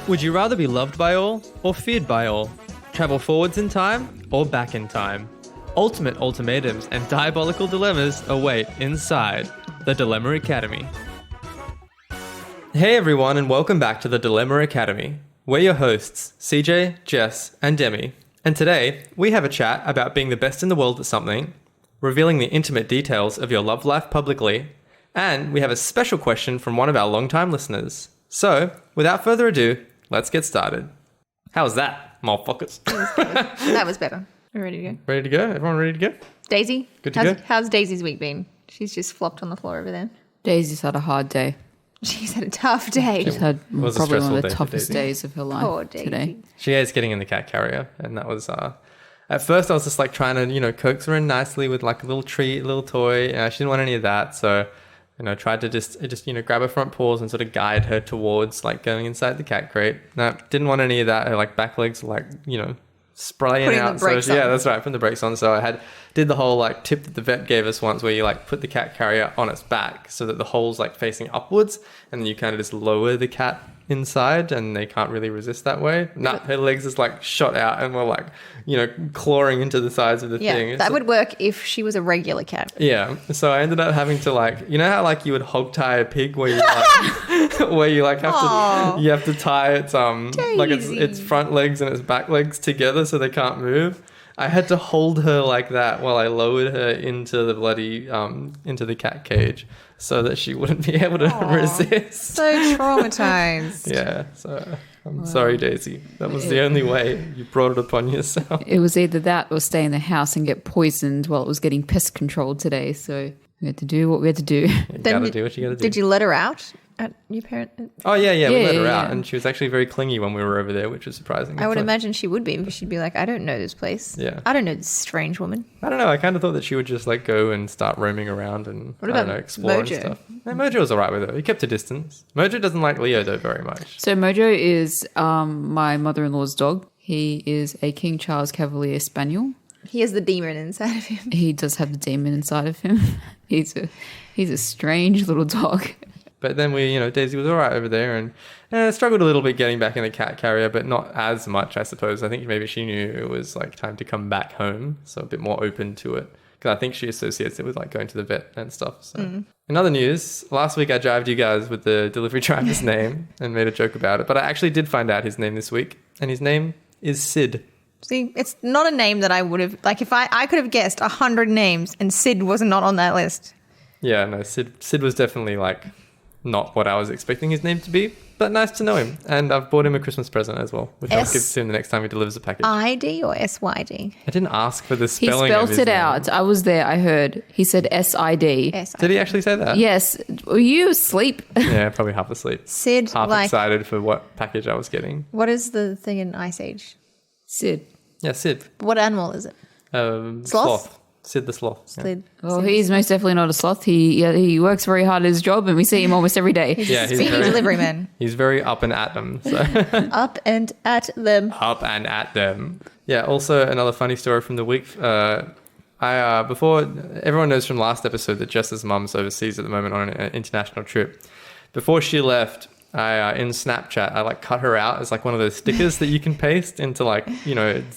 Would you rather be loved by all or feared by all? Travel forwards in time or back in time? Ultimate ultimatums and diabolical dilemmas await inside the Dilemma Academy. Hey everyone, and welcome back to the Dilemma Academy. We're your hosts, CJ, Jess, and Demi. And today, we have a chat about being the best in the world at something, revealing the intimate details of your love life publicly, and we have a special question from one of our long-time listeners. So, without further ado, let's get started. How's that, motherfuckers? That was better. We're ready to go. Ready to go? Everyone ready to go? Daisy? Good to go? How's Daisy's week been? She's just flopped on the floor over there. Daisy's had a hard day. She's had a tough day. She's had was a probably stressful one of day the for toughest Daisy. days of her life Poor Daisy. today. She is getting in the cat carrier, and that was, at first I was just like trying to, coax her in nicely with like a little treat, a little toy. She didn't want any of that, so, tried to just grab her front paws and sort of guide her towards like going inside the cat crate. No, didn't want any of that. Her like back legs were like, spraying Putting out. the brakes on. Yeah, that's right, putting the brakes on. So I did the whole like tip that the vet gave us once where you like put the cat carrier on its back so that the hole's like facing upwards, and then you kind of just lower the cat inside and they can't really resist that way. Her legs is like shot out and we're like, clawing into the sides of the thing. That would work if she was a regular cat. Yeah. So I ended up having to like, how like you would hog tie a pig where you like, where you like have to tie its like its front legs and its back legs together so they can't move. I had to hold her like that while I lowered her into the into the cat cage so that she wouldn't be able to resist. So traumatized. Yeah, so I'm sorry, Daisy. That was the only way you brought it upon yourself. It was either that or stay in the house and get poisoned while it was getting pest controlled today. So we had to do what we had to do. You gotta do what you gotta do. Did you let her out at your parent? Oh, yeah, we let her Yeah. out. And she was actually very clingy when we were over there, which was surprising. I would imagine she would be, because she'd be like, I don't know this place. Yeah. I don't know this strange woman. I don't know. I kind of thought that she would just like go and start roaming around and explore Mojo? and stuff. And Mojo was all right with her. He kept a distance. Mojo doesn't like Leo though very much. So Mojo is my mother-in-law's dog. He is a King Charles Cavalier Spaniel. He has the demon inside of him. He does have the demon inside of him. He's a strange little dog. But then Daisy was all right over there and struggled a little bit getting back in the cat carrier, but not as much, I suppose. I think maybe she knew it was like time to come back home, so a bit more open to it. Because I think she associates it with like going to the vet and stuff. So. In other news, last week I jived you guys with the delivery driver's name and made a joke about it. But I actually did find out his name this week, and his name is Sid. See, it's not a name that I would have, like if I could have guessed 100 names and Sid was not on that list. Yeah, no, Sid was definitely like not what I was expecting his name to be, but nice to know him. And I've bought him a Christmas present as well, which I'll give to him the next time he delivers a package. ID or SYD? I didn't ask for the He spelling of spelt his it name. out. I was there. I heard. He said S-I-D. Did he actually say that? Yes. Were you asleep? Yeah, probably half asleep. Sid, Half like, excited for what package I was getting. what is the thing in Ice Age? Sid. Yeah, Sid. What animal is it? Sloth. Sid the sloth. Yeah. Sid. Well, he's most definitely not a sloth. He works very hard at his job, and we see him almost every day. Yeah, he's Speedy very, delivery man. he's very up and at them. So. Up and at them. Up and at them. Yeah, also another funny story from the week. Before, everyone knows from last episode that Jess's mum's overseas at the moment on an international trip. Before she left, in Snapchat, I like cut her out as like one of those stickers that you can paste into like,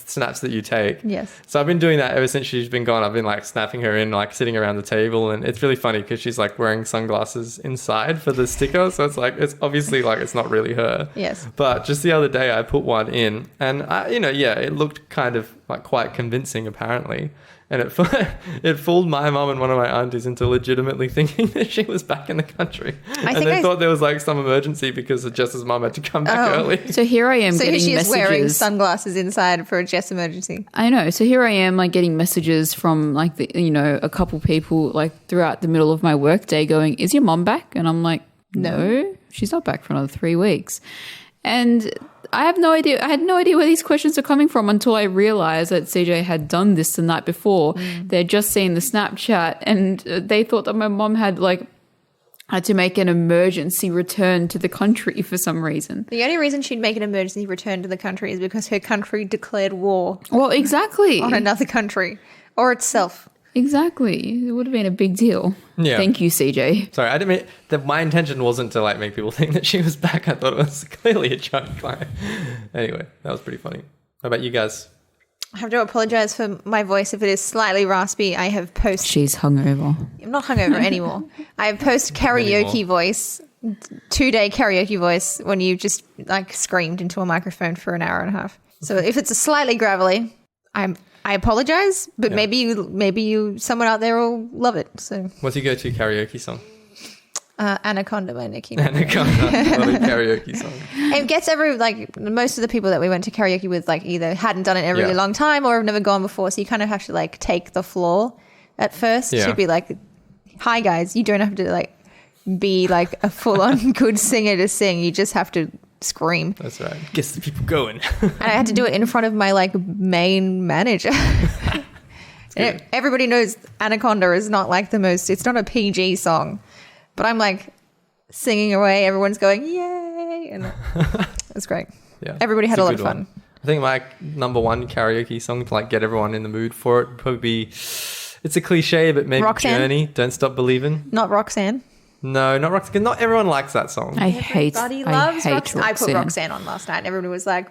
snaps that you take. Yes. So I've been doing that ever since she's been gone. I've been like snapping her in, like sitting around the table, and it's really funny because she's like wearing sunglasses inside for the sticker. So it's like, it's obviously like it's not really her. Yes. But just the other day I put one in and it looked kind of like quite convincing apparently. And it fooled my mum and one of my aunties into legitimately thinking that she was back in the country. They thought there was like some emergency because Jess's mum had to come back early. So here I am So getting she's messages. wearing sunglasses inside for a Jess emergency. I know. So here I am, like getting messages from like a couple people like throughout the middle of my work day, going, "Is your mom back?" And I'm like, "No, she's not back for another 3 weeks." And I have no idea. I had no idea where these questions are coming from until I realized that CJ had done this the night before. They'd just seen the Snapchat and they thought that my mom had to make an emergency return to the country for some reason. The only reason she'd make an emergency return to the country is because her country declared war Well, exactly. on another country or itself. Exactly. It would have been a big deal. Yeah. Thank you, CJ. Sorry, I didn't mean that. My intention wasn't to like make people think that she was back. I thought it was clearly a joke. Like, anyway, that was pretty funny. How about you guys? I have to apologize for my voice if it is slightly raspy. I have post. She's hungover. I'm not hungover anymore. I have post karaoke voice, 2-day karaoke voice when you just like screamed into a microphone for an hour and a half. So if it's a slightly gravelly, I apologize, but maybe you, someone out there will love it. So What's your go-to karaoke song? Anaconda by Nicki. Anaconda, not a karaoke song. It gets most of the people that we went to karaoke with like either hadn't done it in a really long time or have never gone before. So you kind of have to like take the floor at first to be like, hi guys, you don't have to like be like a full on good singer to sing. You just have to scream. That's right. Gets the people going. And I had to do it in front of my like main manager. And everybody knows Anaconda is not like it's not a PG song. But I'm like singing away. Everyone's going, yay. And it was great. Yeah, everybody had a lot of fun. I think my number one karaoke song to like get everyone in the mood for it would probably be, it's a cliche, but maybe Roxanne? Journey, Don't Stop Believing. Not Roxanne. No, not Roxanne. Not everyone likes that song. Everybody loves Roxanne. I put Roxanne on last night and everybody was like,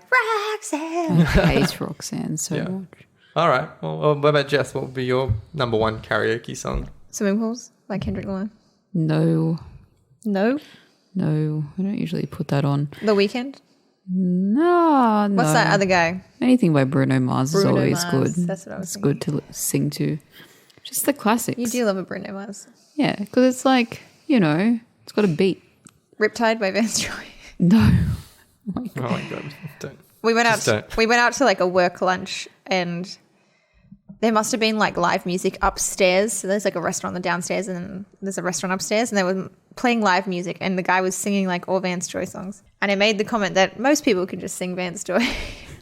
Roxanne. I hate Roxanne so much. All right. Well, what about Jess? What would be your number one karaoke song? Swimming Pools by Kendrick Lamar. No. No? No, I don't usually put that on. The Weeknd? No. What's that other guy? Anything by Bruno Mars is always good. That's what I was It's thinking. good to sing to. Just the classics. You do love a Bruno Mars. Yeah, because it's like, it's got a beat. Riptide by Vance Joy. No. Oh my Oh God. my God. Don't. We went Just out. don't. We went out to like a work lunch, and there must have been like live music upstairs. So there's like a restaurant on the downstairs, and then there's a restaurant upstairs, and they were playing live music, and the guy was singing like all Vance Joy songs. And I made the comment that most people can just sing Vance Joy.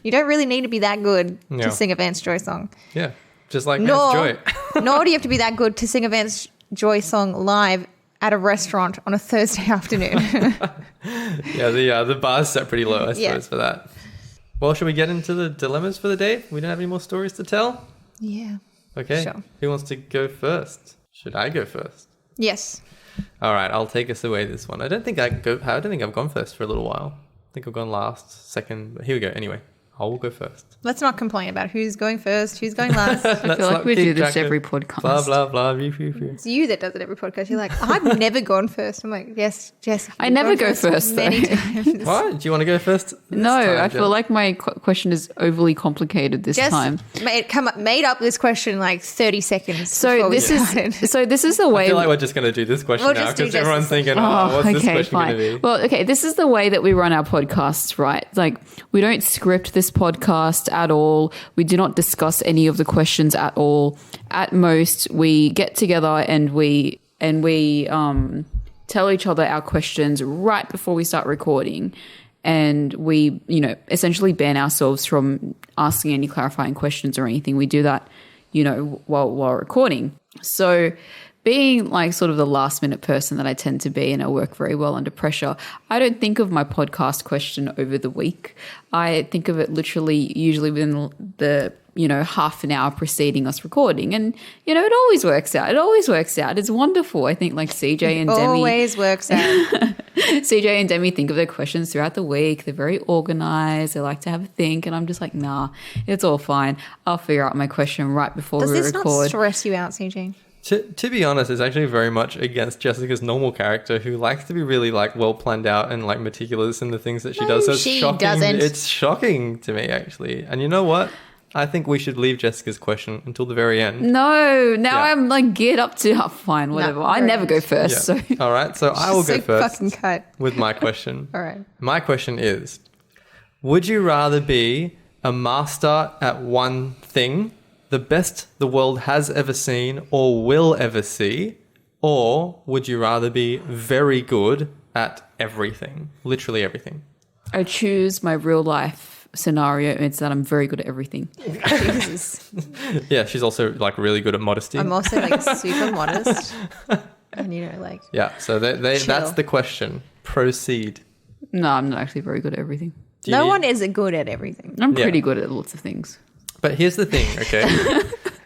You don't really need to be that good to sing a Vance Joy song. Yeah. Just like Vance Joy. Nor do you have to be that good to sing a Vance Joy song live at a restaurant on a Thursday afternoon. Yeah, the bar's set pretty low, I suppose, for that. Well, should we get into the dilemmas for the day? We don't have any more stories to tell? Yeah. Okay. Sure. Who wants to go first? Should I go first? Yes. All right, I'll take us away this one. I don't think I've gone first for a little while. I think I've gone last, second. But here we go. Anyway, I will go first. Let's not complain about who's going first, who's going last. I feel like we do this every podcast. Blah, blah, blah. It's you that does it every podcast. You're like, I've never gone first. I'm like, yes, Jess. I never go first, many though. times. What? Do you want to go first? No, I feel like my question is overly complicated this Jess time. made up this question like 30 seconds. So before we this started. is the way. I feel like we're just going to do this question We'll now just do because everyone's Jess's. thinking, what's this question going to be? Well, okay, this is the way that we run our podcasts, right? Like, we don't script this podcast at all. We do not discuss any of the questions at all. At most, we get together and we tell each other our questions right before we start recording. And we, essentially ban ourselves from asking any clarifying questions or anything. We do that, while recording. So being like sort of the last minute person that I tend to be, and I work very well under pressure, I don't think of my podcast question over the week. I think of it literally usually within the half an hour preceding us recording. And, it always works out. It always works out. It's wonderful. I think like CJ and Demi. Always works out. CJ and Demi think of their questions throughout the week. They're very organized. They like to have a think. And I'm just like, nah, it's all fine. I'll figure out my question right before Does we this record. not stress you out, CJ? To be honest, it's actually very much against Jessica's normal character, who likes to be really like well planned out and like meticulous in the things that she does. So it's she shocking. doesn't. It's shocking to me actually. And you know what? I think we should leave Jessica's question until the very end. No, now I'm like geared up to fine, whatever. I never go first. Yeah. So All right, so I will go So first fucking cut. with my question. All right. My question is, would you rather be a master at one thing, the best the world has ever seen or will ever see, or would you rather be very good at everything, literally everything? I choose my real life scenario. It's that I'm very good at everything. Jesus. Yeah, she's also like really good at modesty. I'm also like super modest. And like. Yeah, so that's the question. Proceed. No, I'm not actually very good at everything. No one is good at everything. I'm pretty good at lots of things. But here's the thing, okay?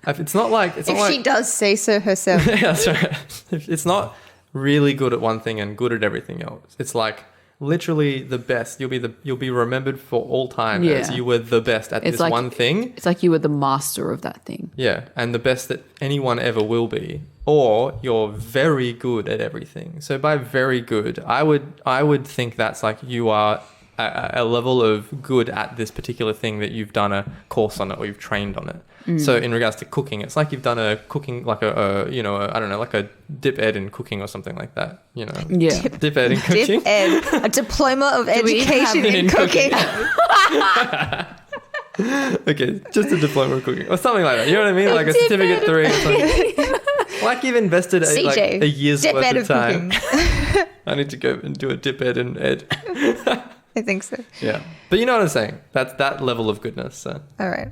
It's not like it's If not she like, does say so herself. yeah, that's right. It's not really good at one thing and good at everything else. It's like literally the best. You'll be remembered for all time as Yeah. you were the best at It's this like- one thing. It's like you were the master of that thing. Yeah, and the best that anyone ever will be. Or you're very good at everything. So by very good, I would think that's like you are a level of good at this particular thing that you've done a course on it or you've trained on it. So in regards to cooking, it's like you've done a cooking, like I don't know, like a dip ed in cooking or something like that, you know. Yeah. Dip ed in cooking. Dip ed, a diploma of we have education it in in cooking. Okay, just a diploma of cooking or something like that. You know what I mean? Like a Dip certificate 3 or something. Like you've invested CJ, a year's dip worth ed of of time. cooking. I need to go and do a dip ed in ed. I think so. Yeah. But you know what I'm saying? That's that level of goodness. So. All right.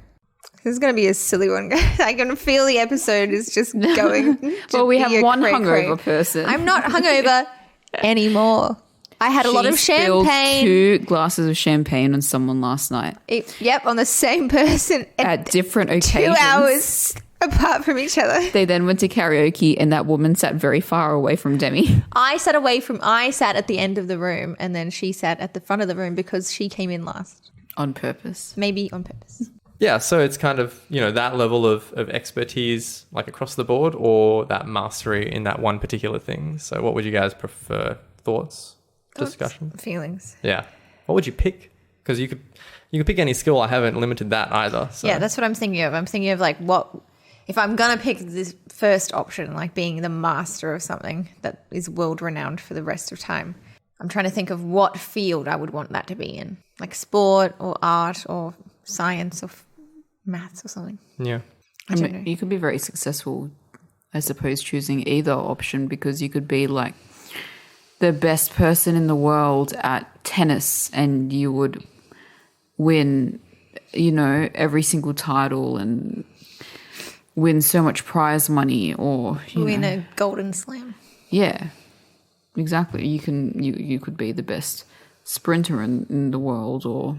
This is going to be a silly one. I can feel the episode is just going. to Well, we be have a one cray-cray. hungover person. I'm not hungover anymore. I had a lot of She spilled champagne. 2 glasses of champagne on someone last night Yep, on the same person at different occasions. 2 hours apart from each other. They then went to karaoke, and that woman sat very far away from Demi. I sat at the end of the room, and then she sat at the front of the room because she came in last. On purpose. Maybe on purpose. Yeah, so it's kind of, that level of expertise like across the board or that mastery in that one particular thing. So what would you guys prefer? Thoughts? Discussion? Feelings. Yeah. What would you pick? Because you could pick any skill. I haven't limited that either. So. Yeah, that's what I'm thinking of. I'm thinking of like what if I'm gonna pick this first option, like being the master of something that is world renowned for the rest of time. I'm trying to think of what field I would want that to be in, like sport or art or science or maths or something. Yeah. I don't mean, know. you could be very successful, I suppose, choosing either option, because you could be like the best person in the world at tennis and you would win, every single title and win so much prize money, or Win a golden slam. yeah, exactly. You could be the best sprinter in the world, or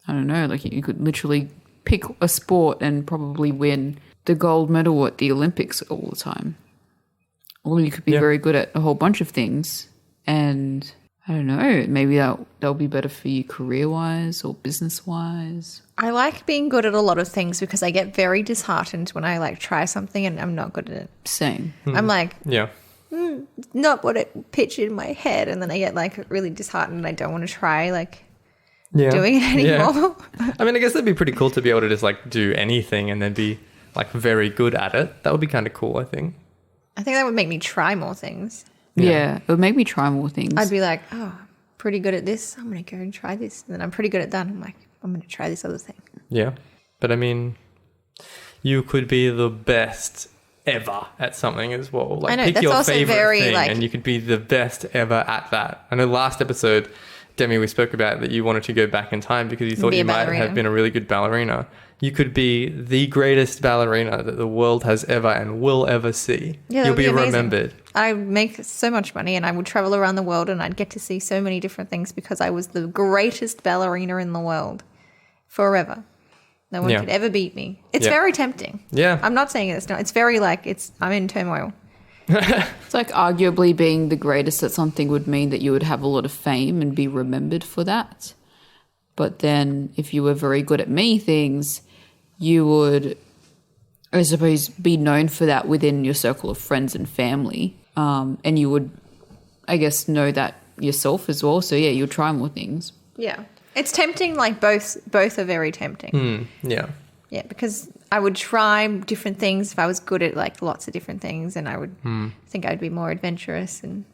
I don't know, like you could literally pick a sport and probably win the gold medal at the Olympics all the time. Or you could be very good at a whole bunch of things, and I don't know, maybe that'll be better for you career-wise or business-wise. I like being good at a lot of things because I get very disheartened when I like try something and I'm not good at it. Same. I'm like, Yeah. not what it pictured in my head, and then I get like really disheartened and I don't want to try like Yeah. doing it anymore. Yeah. I mean, I guess that'd be pretty cool to be able to just like do anything and then be like very good at it. That would be kind of cool, I think. I think that would make me try more things. Yeah, it would make me try more things. I'd be like, oh, pretty good at this. I'm going to go and try this. And then I'm pretty good at that. I'm like, I'm going to try this other thing. Yeah. But I mean, you could be the best ever at something as well. Like I know, pick that's your also favorite very, thing like- and you could be the best ever at that. I know last episode, Demi, we spoke about that you wanted to go back in time because you thought Be a you might ballerina. have been a really good ballerina. You could be the greatest ballerina that the world has ever and will ever see. Yeah, that You'll would be amazing. remembered. I make so much money and I would travel around the world and I'd get to see so many different things because I was the greatest ballerina in the world forever. No one Yeah. could ever beat me. It's Yeah. very tempting. Yeah. I'm not saying it's not. It's very like I'm in turmoil. It's like arguably being the greatest at something would mean that you would have a lot of fame and be remembered for that. But then if you were very good at many things, you would, I suppose, be known for that within your circle of friends and family. And you would, I guess, know that yourself as well. So, yeah, you'll try more things. Yeah. It's tempting, like both are very tempting. Yeah. Yeah, because I would try different things if I was good at like lots of different things and I would think I'd be more adventurous and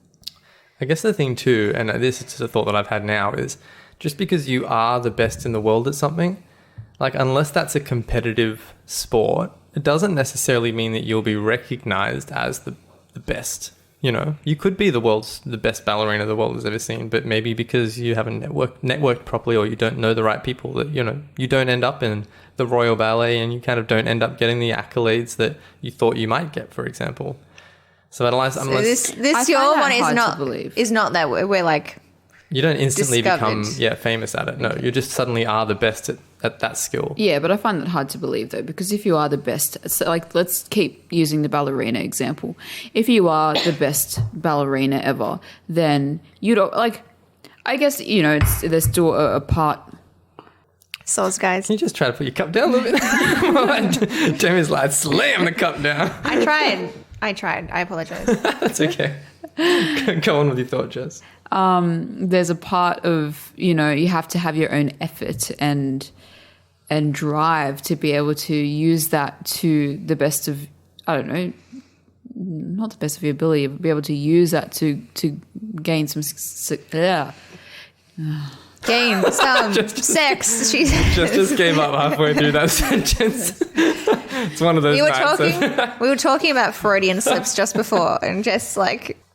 I guess the thing too, and this is a thought that I've had now, is just because you are the best in the world at something, like unless that's a competitive sport, it doesn't necessarily mean that you'll be recognized as the best. You could be the best ballerina the world has ever seen, but maybe because you haven't networked properly or you don't know the right people, that you don't end up in the Royal Ballet and you kind of don't end up getting the accolades that you thought you might get, for example. So unless this I your find that one hard to believe. is not that we're like You don't instantly become discovered. famous at it. No, you just suddenly are the best at that skill. Yeah, but I find that hard to believe though, because if you are the best, so like let's keep using the ballerina example. If you are the best ballerina ever, then you don't like. I guess there's still a part. Soz, guys. Can you just try to put your cup down a little bit? Jamie's like, slam the cup down. I tried. I apologize. That's okay. Go on with your thought, Jess. There's a part of you have to have your own effort and drive to be able to use that to the best of not the best of your ability, but be able to use that to gain some Gain some sex. Just gave up halfway through that sentence. It's one of those nights. We were talking about Freudian slips just before, and Jess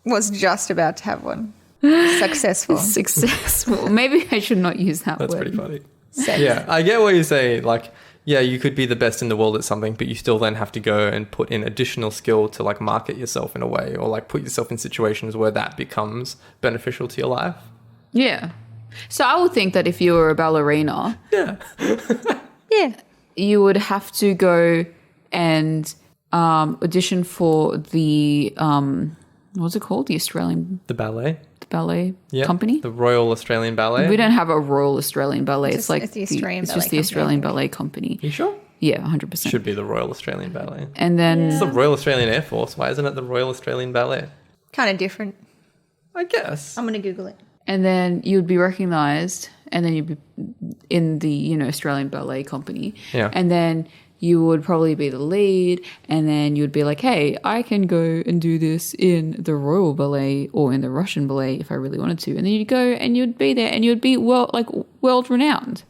was just about to have one. Successful. Maybe I should not use that That's word. pretty funny. Sex. Yeah, I get what you say. Like, yeah, you could be the best in the world at something, but you still then have to go and put in additional skill to like market yourself in a way, or like put yourself in situations where that becomes beneficial to your life. Yeah. So I would think that if you were a ballerina, Yeah. Yeah. you would have to go and audition for the what's it called? The Australian The ballet. Ballet Yeah. Company. The Royal Australian Ballet. We don't have a Royal Australian Ballet. It's the Australian it's Ballet just the Company. Australian Ballet Company. You sure? Yeah, 100%. Should be the Royal Australian Ballet. And then It's the Royal Australian Air Force. Why isn't it the Royal Australian Ballet? Kind of different. I guess. I'm going to Google it. and then you'd be recognized, and then you'd be in the Australian Ballet Company. Yeah. And then you would probably be the lead, and then you'd be like, hey, I can go and do this in the Royal Ballet or in the Russian Ballet if I really wanted to. And then you'd go and you'd be there and you'd be world renowned.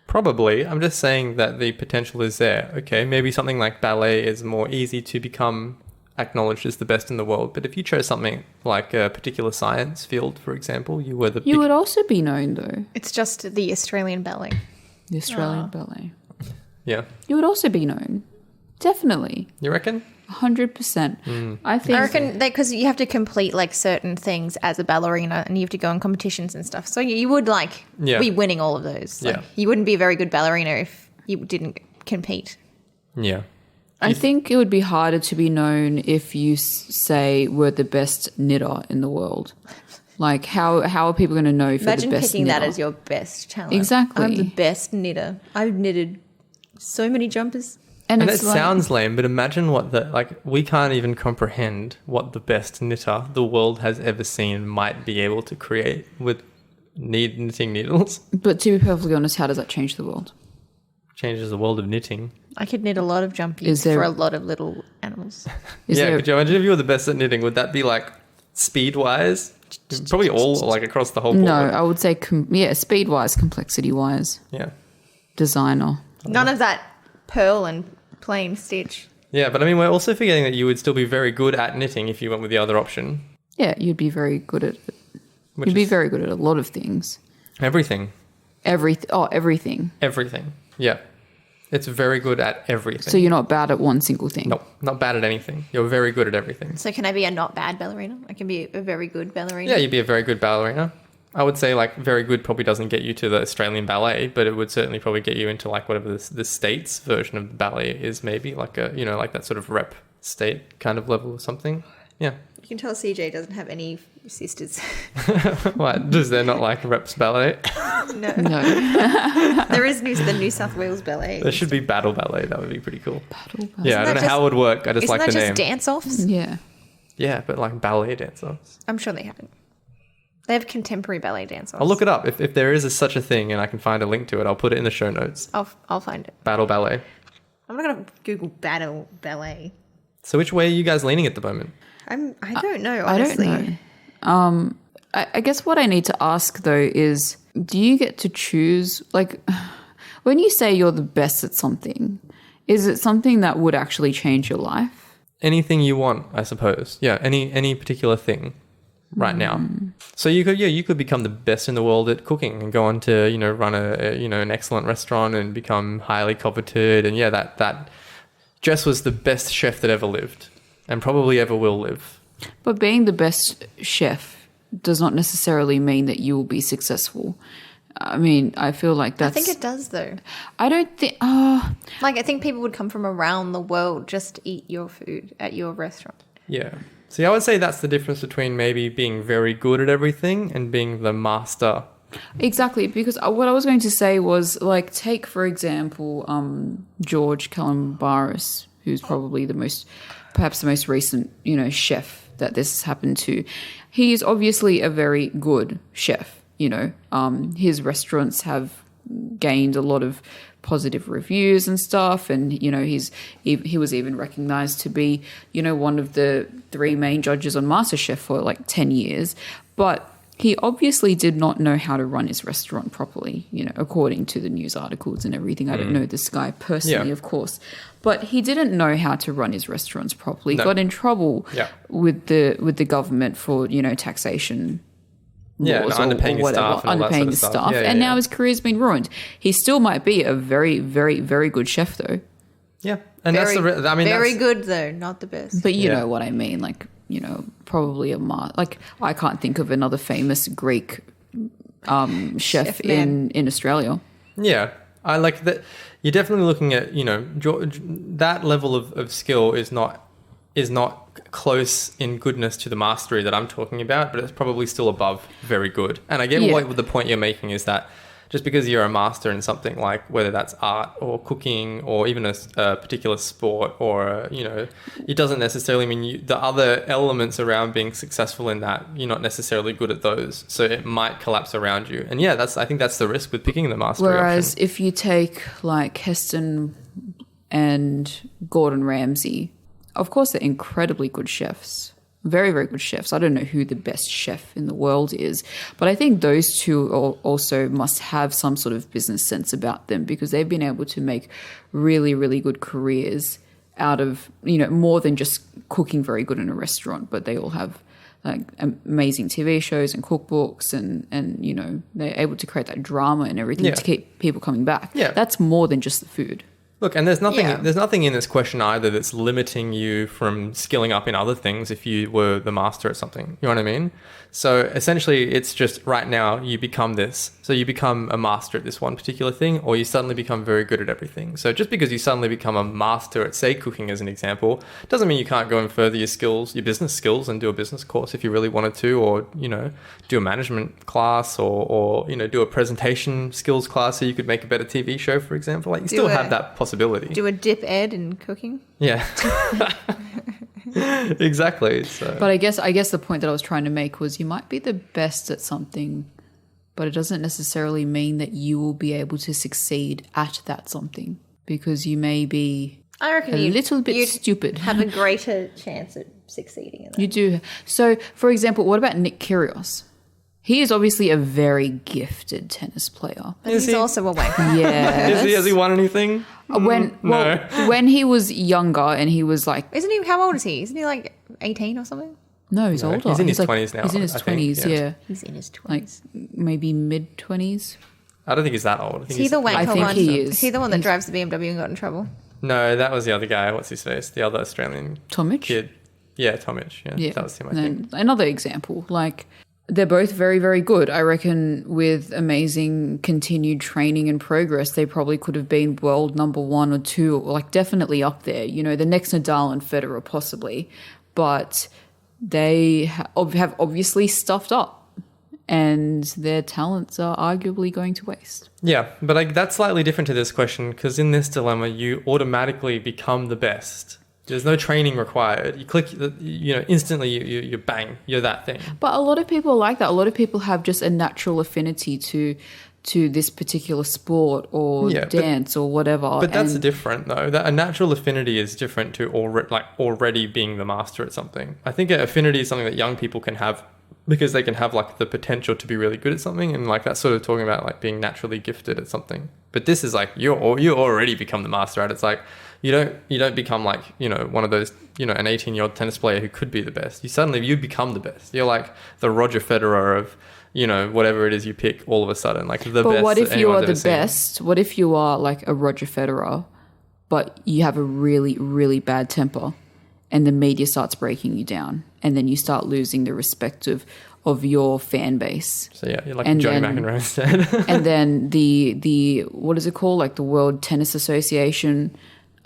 Probably. I'm just saying that the potential is there. Okay, maybe something like ballet is more easy to become acknowledged as the best in the world. But if you chose something like a particular science field, for example, you were the You would also be known, though. It's just the Australian Ballet. The Australian Ballet. Yeah. You would also be known. Definitely. You reckon? 100%. I think. I reckon because you have to complete like certain things as a ballerina, and you have to go on competitions and stuff. So you would be winning all of those. Like, Yeah. You wouldn't be a very good ballerina if you didn't compete. Yeah. I think it would be harder to be known if you say we're the best knitter in the world. Like, how are people going to know if Imagine you're the best picking knitter? that as your best talent. Exactly. I'm the best knitter. I've knitted so many jumpers. And it it's like, sounds lame, but imagine what we can't even comprehend what the best knitter the world has ever seen might be able to create with knitting needles. But to be perfectly honest, how does that change the world? Changes the world of knitting. I could knit a lot of jumpies Is there- for a lot of little animals. Is Yeah, there, could you imagine if you were the best at knitting? Would that be like speed-wise? Probably all like across the whole board. no, I would say, speed-wise, complexity-wise, Yeah. designer. None of that pearl and plain stitch. Yeah, but I mean, we're also forgetting that you would still be very good at knitting if you went with the other option. Yeah, you'd be very good at it. Which You'd be is very good at a lot of things. everything. Everything. Everything. Yeah. It's very good at everything. So you're not bad at one single thing. Nope, not bad at anything. You're very good at everything. So can I be a not bad ballerina? I can be a very good ballerina. Yeah, you'd be a very good ballerina. I would say like very good probably doesn't get you to the Australian ballet, but it would certainly probably get you into like whatever the state's version of the ballet is, maybe like a like that sort of rep state kind of level or something. Yeah. You can tell CJ doesn't have any sisters. What? Does there not like reps ballet? No. No. There is the New South Wales Ballet. There should be battle ballet. That would be pretty cool. Battle. Yeah, I don't know how it would work. I just Isn't like that the just name. dance-offs? Yeah. Yeah, but like ballet dancers. I'm sure they haven't. They have contemporary ballet dance-offs. I'll look it up. If there is such a thing and I can find a link to it, I'll put it in the show notes. I'll find it. Battle ballet. I'm not going to Google battle ballet. So which way are you guys leaning at the moment? I don't know, I honestly. don't know. I guess what I need to ask though is, do you get to choose? Like, when you say you're the best at something, is it something that would actually change your life? Anything you want, I suppose. Yeah, any particular thing right now. So you could become the best in the world at cooking and go on to, run an excellent restaurant and become highly coveted. And yeah, that Jess was the best chef that ever lived and probably ever will live. But being the best chef does not necessarily mean that you will be successful. I mean, I feel like I that's... think it does, though. I don't think... Like, I think people would come from around the world just to eat your food at your restaurant. Yeah. See, I would say that's the difference between maybe being very good at everything and being the master. Exactly, because what I was going to say was, like, take, for example, George Calombaris, who's probably perhaps the most recent, chef that this has happened to. He is obviously a very good chef, his restaurants have gained a lot of positive reviews and stuff, and he was even recognized to be one of the 3 main judges on MasterChef for like 10 years, but he obviously did not know how to run his restaurant properly, according to the news articles and everything. I don't know this guy personally, of course, but he didn't know how to run his restaurants properly. No. Got in trouble with the government for taxation laws underpaying or whatever, underpaying his staff, and now his career's been ruined. He still might be a very, very, very good chef, though. Yeah, and Very, that's good, though, not the best. But you know what I mean, like probably like I can't think of another famous Greek chef in Australia. Yeah, I like that. You're definitely looking at that level of skill is not close in goodness to the mastery that I'm talking about, but it's probably still above very good. And I get what the point you're making is that just because you're a master in something, like whether that's art or cooking or even a particular sport or it doesn't necessarily mean the other elements around being successful in that, you're not necessarily good at those, so it might collapse around you. And I think that's the risk with picking the mastery Whereas option. if you take like Heston and Gordon Ramsay, of course they're incredibly good chefs. Very, very good chefs. I don't know who the best chef in the world is, but I think those two also must have some sort of business sense about them, because they've been able to make really, really good careers out of, more than just cooking very good in a restaurant, but they all have like amazing TV shows and cookbooks and they're able to create that drama and everything to keep people coming back. Yeah. That's more than just the food. Look, and there's nothing in this question either that's limiting you from skilling up in other things if you were the master at something. You know what I mean? So essentially, it's just right now you become this. So you become a master at this one particular thing, or you suddenly become very good at everything. So just because you suddenly become a master at, say, cooking as an example, doesn't mean you can't go and further your skills, your business skills, and do a business course if you really wanted to, or, do a management class or do a presentation skills class so you could make a better TV show, for example. Like you still have that possibility. Do a dip ed in cooking. Yeah. Exactly. So. But I guess the point that I was trying to make was you might be the best at something, but it doesn't necessarily mean that you will be able to succeed at that something, because you may be a little bit stupid. Have a greater chance at succeeding in that. You do. So, for example, what about Nick Kyrgios? He is obviously a very gifted tennis player. But he's also a wanker. Yeah. Has he won anything? When he was younger and he was like... How old is he? Isn't he like 18 or something? No, he's older. He's in his 20s now. He's in his 20s, yeah. He's in his 20s. Like maybe mid-20s. I don't think he's that old. Is he the wanker one? I think he is. Is he the one that drives the BMW and got in trouble? No, that was the other guy. What's his face? The other Australian Tomic? kid. Yeah, Tomic. Yeah, that was him, I think. Another example, like... They're both very, very good. I reckon with amazing continued training and progress, they probably could have been world number 1 or 2, or like definitely up there. The next Nadal and Federer possibly. But they have obviously stuffed up, and their talents are arguably going to waste. Yeah, but that's slightly different to this question, because in this dilemma, you automatically become the best. There's no training required. You click, instantly you bang, you're that thing. But a lot of people are like that. A lot of people have just a natural affinity to this particular sport or dance or whatever. But that's different, though. That a natural affinity is different to already being the master at something. I think an affinity is something that young people can have because they can have like the potential to be really good at something, and like that's sort of talking about like being naturally gifted at something. But this is like you already become the master at it. It's like you don't become like one of those an 18-year-old tennis player who could be the best. You become the best. You're like the Roger Federer of whatever it is you pick all of a sudden, like the best. But what if you are the seen. best? What if you are like a Roger Federer, but you have a really, really bad temper, and the media starts breaking you down, and then you start losing the respect of of your fan base. So yeah, you're like And Johnny then- McEnroe instead. And then the what is it called? Like the World Tennis Association,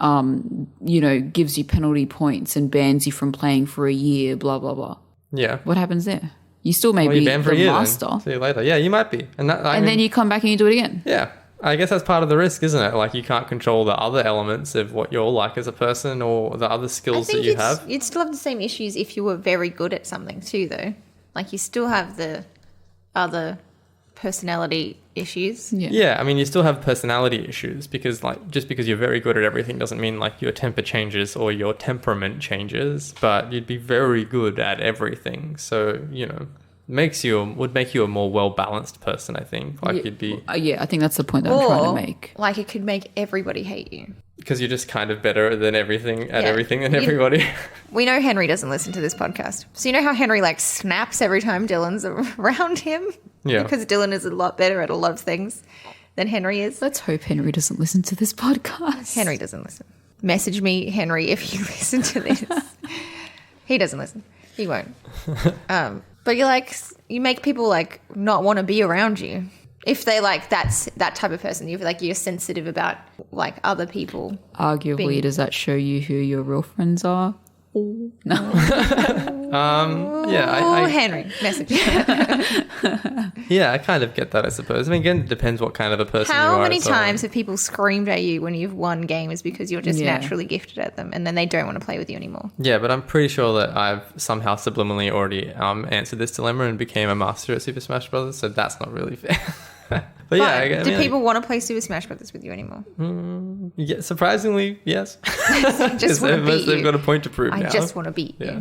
gives you penalty points and bans you from playing for a year, blah, blah, blah. Yeah. What happens there? You still may Well, be you're banned for the a year master. then. See you later. Yeah, you might be. And Then you come back and you do it again. Yeah. I guess that's part of the risk, isn't it? Like you can't control the other elements of what you're like as a person or the other I skills that think you have. you'd still have the same issues if you were very good at something too, though. Like you still have the other personality issues. Yeah. Yeah, I mean, you still have personality issues because, like, just because you're very good at everything doesn't mean like your temper changes or your temperament changes. But you'd be very good at everything, so would make you a more well balanced person. I think, like, you'd be I think that's the point that I'm trying to make. Like it could make everybody hate you. because you're just kind of better than everything at Yeah. everything than everybody. We know Henry doesn't listen to this podcast. So you know how Henry like snaps every time Dylan's around him? Yeah. Because Dylan is a lot better at a lot of things than Henry is. Let's hope Henry doesn't listen to this podcast. Henry doesn't listen. Message me, Henry, if you listen to this. He doesn't listen. He won't. But you make people like not want to be around you. If they like that type of person, you're sensitive about like other people. Arguably, does that show you who your real friends are? No. Henry, message. Yeah, I kind of get that, I suppose. I mean, again, it depends what kind of a person you are. How many so- times have people screamed at you when you've won games because you're just Yeah. naturally gifted at them and then they don't want to play with you anymore? Yeah, but I'm pretty sure that I've somehow subliminally already answered this dilemma and became a master at Super Smash Bros. So that's not really fair. But yeah, I do mean, people want to play Super Smash Brothers with you anymore? yeah, surprisingly, yes. Just want to beat They've you. got a point to prove I now. just want to beat Yeah.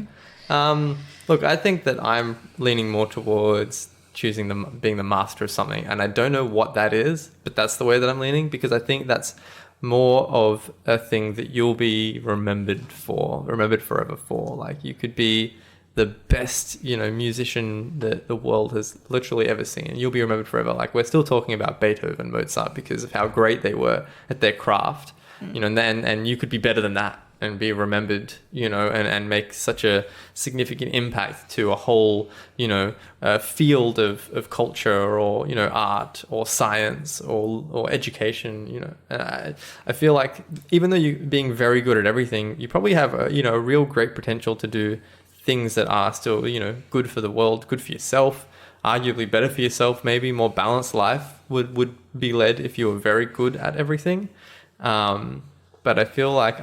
you. Look, I think that I'm leaning more towards choosing being the master of something, and I don't know what that is, but that's the way that I'm leaning because I think that's more of a thing that you'll be remembered forever for. Like you could be the best, musician that the world has literally ever seen. You'll be remembered forever. Like we're still talking about Beethoven, Mozart because of how great they were at their craft, and you could be better than that and be remembered, and make such a significant impact to a whole, field of culture or, art or science or education, And I feel like even though you being very good at everything, you probably have a real great potential to do things that are still, good for the world, good for yourself, arguably better for yourself, maybe more balanced life would be led if you were very good at everything. But I feel like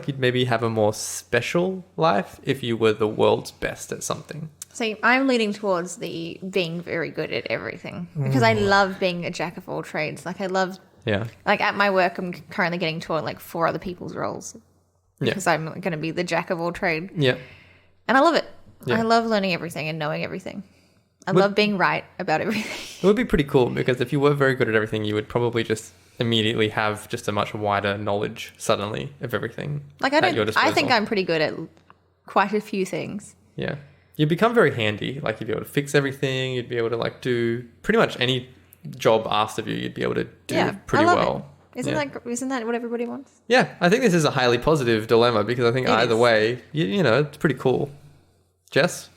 you'd maybe have a more special life if you were the world's best at something. So I'm leaning towards the being very good at everything because I love being a jack of all trades. Like I love, Yeah. like at my work, I'm currently getting taught like 4 other people's roles because I'm going to be the jack of all trade. Yeah. And I love it. Yeah. I love learning everything and knowing everything. I love being right about everything. It would be pretty cool because if you were very good at everything, you would probably just immediately have just a much wider knowledge suddenly of everything. Like at your I disposal. think I'm pretty good at quite a few things. Yeah. You become very handy. Like you'd be able to fix everything. You'd be able to like do pretty much any job asked of you. You'd be able to do pretty I love well. it. Isn't that what everybody wants? Yeah, I think this is a highly positive dilemma because I think It either is. way, it's pretty cool. Jess,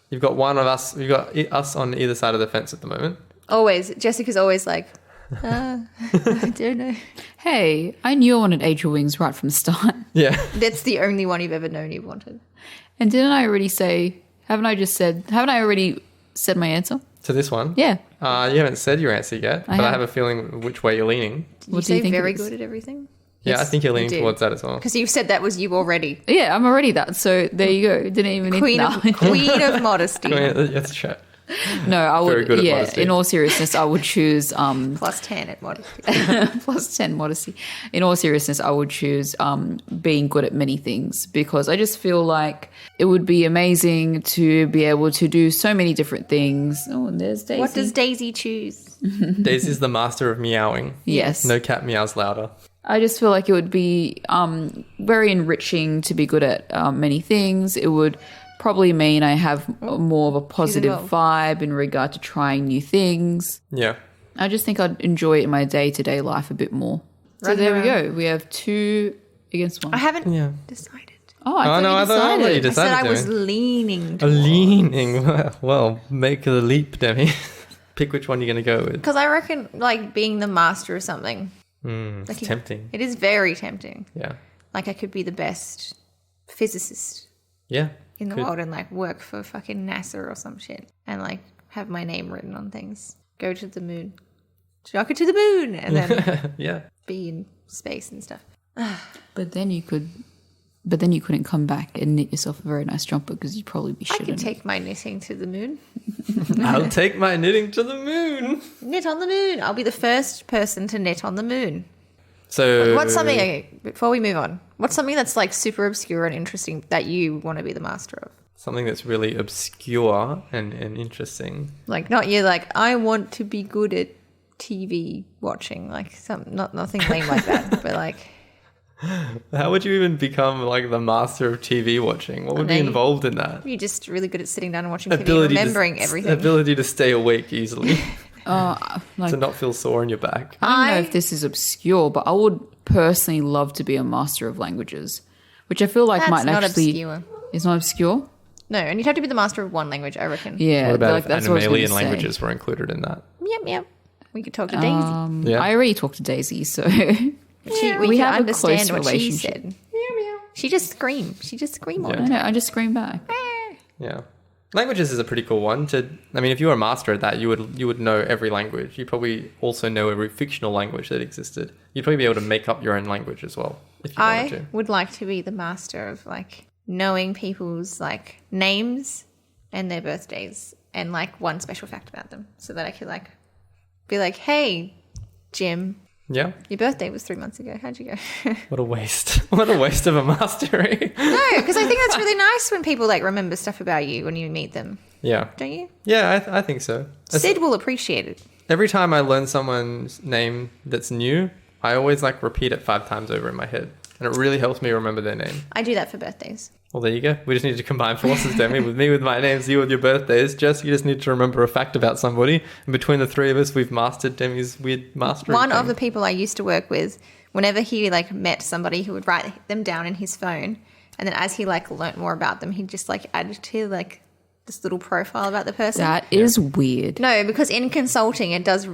you've got one of us. You've got us on either side of the fence at the moment. Always. Jessica's always like, I don't know. Hey, I knew I wanted Angel Wings right from the start. Yeah. That's the only one you've ever known you wanted. And didn't I already say, haven't I already said my answer? To this one. Yeah. You haven't said your answer yet, but I have. have a feeling which way you're leaning. What you do you say think it very is? good at everything? Yeah, I think you're leaning do. towards that as well. Because you've said that was you already. Yeah, I'm already that. So there you go. Didn't even Queen need of modesty. That's chat. No, I Very would. good at Yeah, modesty. in all seriousness, I would choose Plus 10 at modesty. plus 10 modesty. In all seriousness, I would choose being good at many things because I just feel like it would be amazing to be able to do so many different things. Oh, and there's Daisy. What does Daisy choose? Daisy's the master of meowing. Yes. No cat meows louder. I just feel like it would be very enriching to be good at many things. It would probably mean I have more of a positive involved. vibe in regard to trying new things. Yeah. I just think I'd enjoy it in my day-to-day life a bit more. So Running there we around. go. We have 2 against 1. I haven't Yeah. decided. Oh, I thought no, you I thought you decided. I said I decided was to. leaning. Leaning. Well, make the leap, Demi. Pick which one you're going to go with. Because I reckon, like, being the master of something. It's tempting. It is very tempting. Yeah. Like, I could be the best physicist Yeah. in the Could. world and, like, work for fucking NASA or some shit. And, like, have my name written on things. Go to the moon. Rocket to the moon! And then Yeah. be in space and stuff. But then you couldn't come back and knit yourself a very nice jumper because you'd probably be I shit could in it. take my knitting to the moon. I'll take my knitting to the moon. Knit on the moon. I'll be the first person to knit on the moon. So What's something, okay, before we move on, what's something that's like super obscure and interesting that you want to be the master of? something that's really obscure and interesting. Like, not you, like, I want to be good at TV watching. Like, nothing lame like that, but like... How would you even become like the master of TV watching? What would be involved in that? You're just really good at sitting down and watching TV, remembering everything. Ability to stay awake easily, Like, to not feel sore in your back. I don't know if this is obscure, but I would personally love to be a master of languages, which I feel like That's might not actually... obscure. It's not obscure? No, and you'd have to be the master of one language, I reckon. Yeah. What about like, if that's what I was gonna animalian say. languages were included in that? Yep. We could talk to Daisy. Yeah. I already talked to Daisy, so... We we could have a understand close what she relationship. said. She just screamed. She just screamed all Yeah. the I time. know, I just scream back. Yeah. Languages is a pretty cool one. I mean, if you were a master at that, you would know every language. You'd probably also know every fictional language that existed. You'd probably be able to make up your own language as well, if you wanted I to. would like to be the master of like knowing people's like names and their birthdays and like one special fact about them, so that I could like be like, hey, Jim, Yeah. your birthday was 3 months ago. How'd you go? What a waste. What a waste of a mastery. No, because I think that's really nice when people like remember stuff about you when you meet them, Yeah. don't you? Yeah, I think so. Sid will appreciate it. Every time I learn someone's name that's new, I always like repeat it 5 times over in my head. And it really helps me remember their name. I do that for birthdays. Well, there you go. We just need to combine forces, Demi. With me with my names, you with your birthdays. Jess, you just need to remember a fact about somebody. And between the three of us, we've mastered Demi's weird mastering One thing. of the people I used to work with, whenever he like met somebody, he would write them down in his phone, and then as he like learnt more about them, he'd just like add to like this little profile about the person. That is weird. No, because in consulting, it does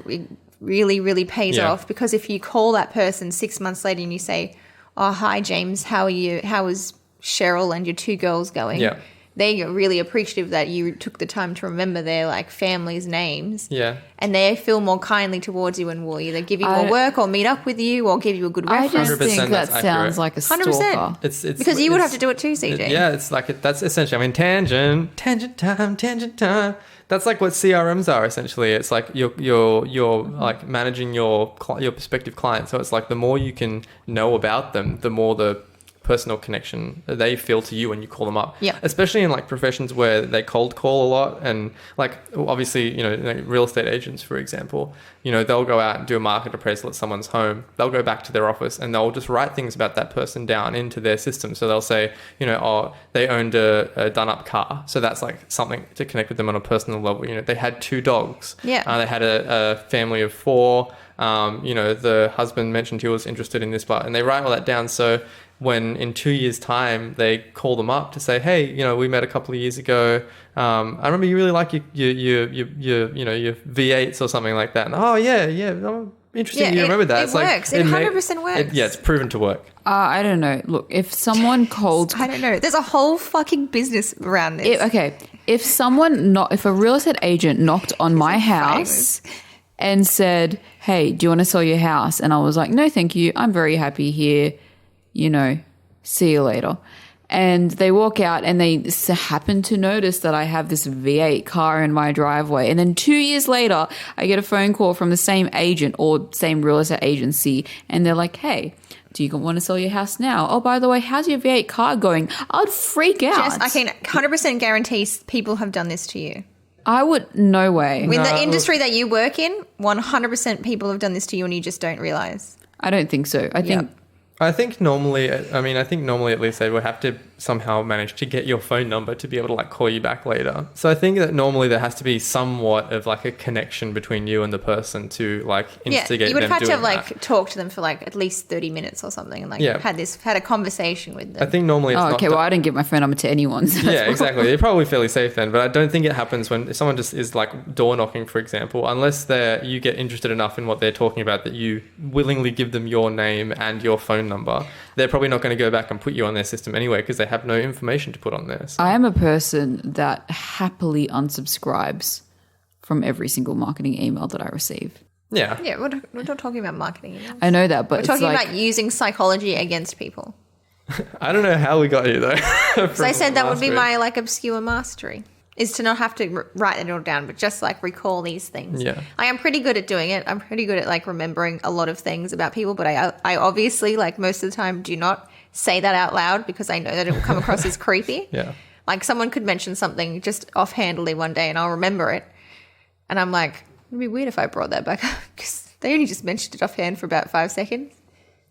really, really pays Yeah. off, because if you call that person 6 months later and you say, oh, hi, James, how are you? How is Cheryl and your 2 girls going? Yeah. They are really appreciative that you took the time to remember their like family's names. Yeah. And they feel more kindly towards you and will either give you more work or meet up with you or give you a good I reference. just 100% think that that's sounds accurate. like a 100%. stalker. It's Because you would have it's- to do it too, CJ. Yeah, it's like that's essentially. I mean, tangent time. That's like what CRMs are essentially. It's like you're like managing your prospective client. So it's like the more you can know about them, the more the personal connection they feel to you when you call them up. Yeah. Especially in like professions where they cold call a lot, and like obviously, you know, like real estate agents, for example, you know, they'll go out and do a market appraisal at someone's home. They'll go back to their office and they'll just write things about that person down into their system. So they'll say, you know, oh, they owned a done up car. So that's like something to connect with them on a personal level. You know, they had 2 dogs. Yeah. They had a family of 4. You know, the husband mentioned he was interested in this, but, and they write all that down. So when in 2 years' time they call them up to say, hey, you know, we met a couple of years ago. I remember you really like your you know, your V8s or something like that. And, oh yeah, oh, interesting. Yeah, You remember that? it works. It 100% works. Yeah, it's proven to work. I don't know. Look, if someone cold... I don't know. There's a whole fucking business around this. If a real estate agent knocked on my house and said, hey, do you want to sell your house? And I was like, no, thank you. I'm very happy here. You know, see you later. And they walk out and they happen to notice that I have this V8 car in my driveway. And then 2 years later, I get a phone call from the same agent or same real estate agency. And they're like, hey, do you want to sell your house now? Oh, by the way, how's your V8 car going? I'd freak out. Jess, I can 100% guarantee people have done this to you. I would, no way. In the industry that you work in, 100% people have done this to you and you just don't realize. I don't think so. I think I think normally at least they would have to somehow managed to get your phone number to be able to like call you back later. So I think that normally there has to be somewhat of like a connection between you and the person to like instigate you would them have had to doing have that. like talked to them for like at least 30 minutes or something and like had a conversation with them. I think normally it's Oh, not okay. Well, I didn't give my phone number to anyone. So yeah, exactly. You're probably fairly safe then, but I don't think it happens when someone just is like door knocking, for example, unless you get interested enough in what they're talking about that you willingly give them your name and your phone number. They're probably not going to go back and put you on their system anyway because they have no information to put on there. So. I am a person that happily unsubscribes from every single marketing email that I receive. Yeah. Yeah, we're not talking about marketing emails. I know that, but We're it's talking like, about using psychology against people. I don't know how we got here though. So I said that would be my like obscure mastery, is to not have to write it all down, but just like recall these things. Yeah. I am pretty good at doing it. I'm pretty good at like remembering a lot of things about people, but I obviously like most of the time do not say that out loud because I know that it will come across as creepy. Yeah. Like someone could mention something just offhandedly one day and I'll remember it. And I'm like, it'd be weird if I brought that back up because they only just mentioned it offhand for about 5 seconds.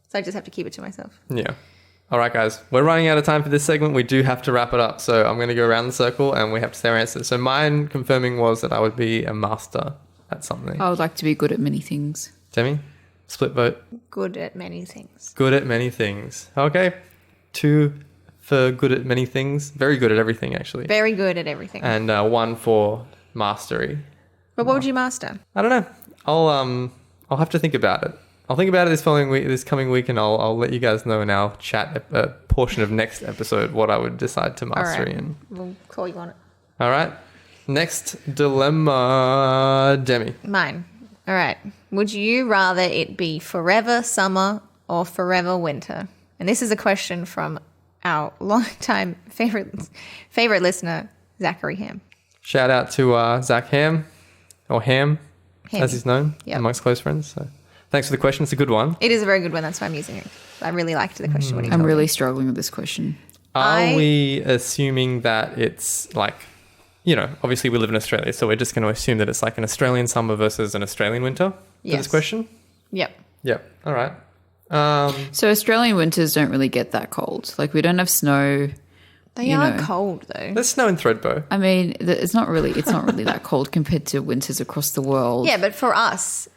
So I just have to keep it to myself. Yeah. All right, guys, we're running out of time for this segment. We do have to wrap it up. So I'm going to go around the circle and we have to say our answers. So mine confirming was that I would be a master at something. I would like to be good at many things. Demi, split vote. Good at many things. Good at many things. Okay. 2 for good at many things. Very good at everything, actually. Very good at everything. And 1 for mastery. But what would you master? I don't know. I'll have to think about it. I'll think about it this coming week, and I'll let you guys know in our chat portion of next episode what I would decide to mastery in. We'll call you on it. All right. Next dilemma, Demi. Mine. All right. Would you rather it be forever summer or forever winter? And this is a question from our longtime favorite listener, Zachary Ham. Shout out to Zach Ham, or Ham, as he's known amongst close friends. So thanks for the question. It's a good one. It is a very good one. That's why I'm using it. I really liked the question. When he I'm told really me. struggling with this question. Are we assuming that it's like, obviously we live in Australia, so we're just going to assume that it's like an Australian summer versus an Australian winter for this question? Yep. Yep. All right. So Australian winters don't really get that cold. Like we don't have snow. They are cold though. There's snow in Thredbo. I mean, it's not really that cold compared to winters across the world. Yeah, but for us,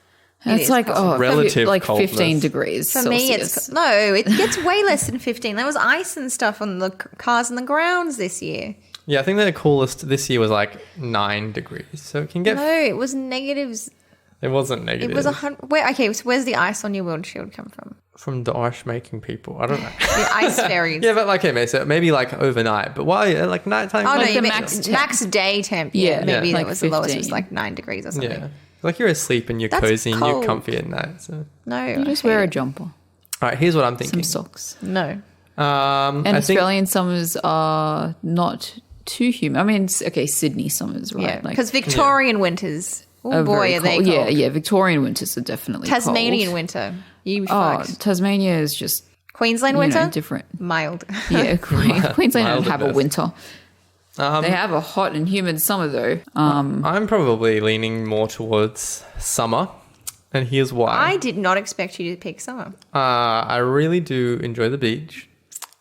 it's like relative like coldness. 15 degrees. for Celsius. me, it gets way less than 15. There was ice and stuff on the cars and the grounds this year. Yeah, I think the coolest this year was like 9 degrees. So it can get... No, it was negatives. It wasn't negative. It was 100. So where's the ice on your windshield come from? From the ice making people. I don't know. The ice fairies. Yeah, but like, okay, so maybe like overnight. But why? Like nighttime? Oh, no, Like you the mean max max day temp. Yeah, maybe like that was the lowest. It 15. was like 9 degrees or something. Yeah. Like you're asleep and you're That's cozy and you're cold. comfy at night. So. No. You just wear a jumper, All right, here's what I'm thinking. some socks. No. And I think Australian summers are not too humid. I mean, Sydney summers, right? Yeah. Because Victorian winters. Oh are boy, very are they cold. cold. Yeah. Victorian winters are definitely Tasmanian cold. winter. You Oh, fucks. Tasmania is just Queensland winter. different. Mild. Yeah, Queensland Mild don't at have a best. winter. They have a hot and humid summer though. I'm probably leaning more towards summer. And here's why. I did not expect you to pick summer. I really do enjoy the beach,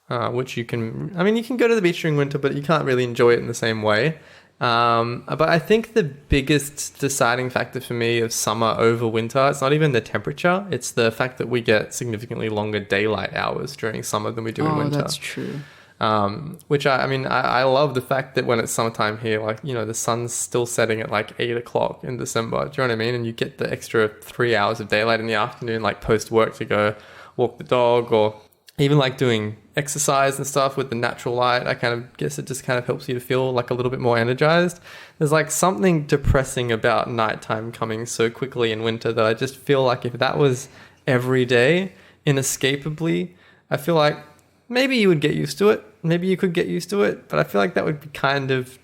which you can go to the beach during winter, but you can't really enjoy it in the same way. But I think the biggest deciding factor for me of summer over winter, it's not even the temperature, it's the fact that we get significantly longer daylight hours during summer than we do in winter. That's true. Which I love the fact that when it's summertime here, like, the sun's still setting at like 8 o'clock in December. Do you know what I mean? And you get the extra 3 hours of daylight in the afternoon, like post work to go walk the dog or even like doing exercise and stuff with the natural light. I kind of guess it just kind of helps you to feel like a little bit more energized. There's like something depressing about nighttime coming so quickly in winter that I just feel like if that was every day inescapably, I feel like maybe you would get used to it. Maybe you could get used to it, but I feel like that would be kind of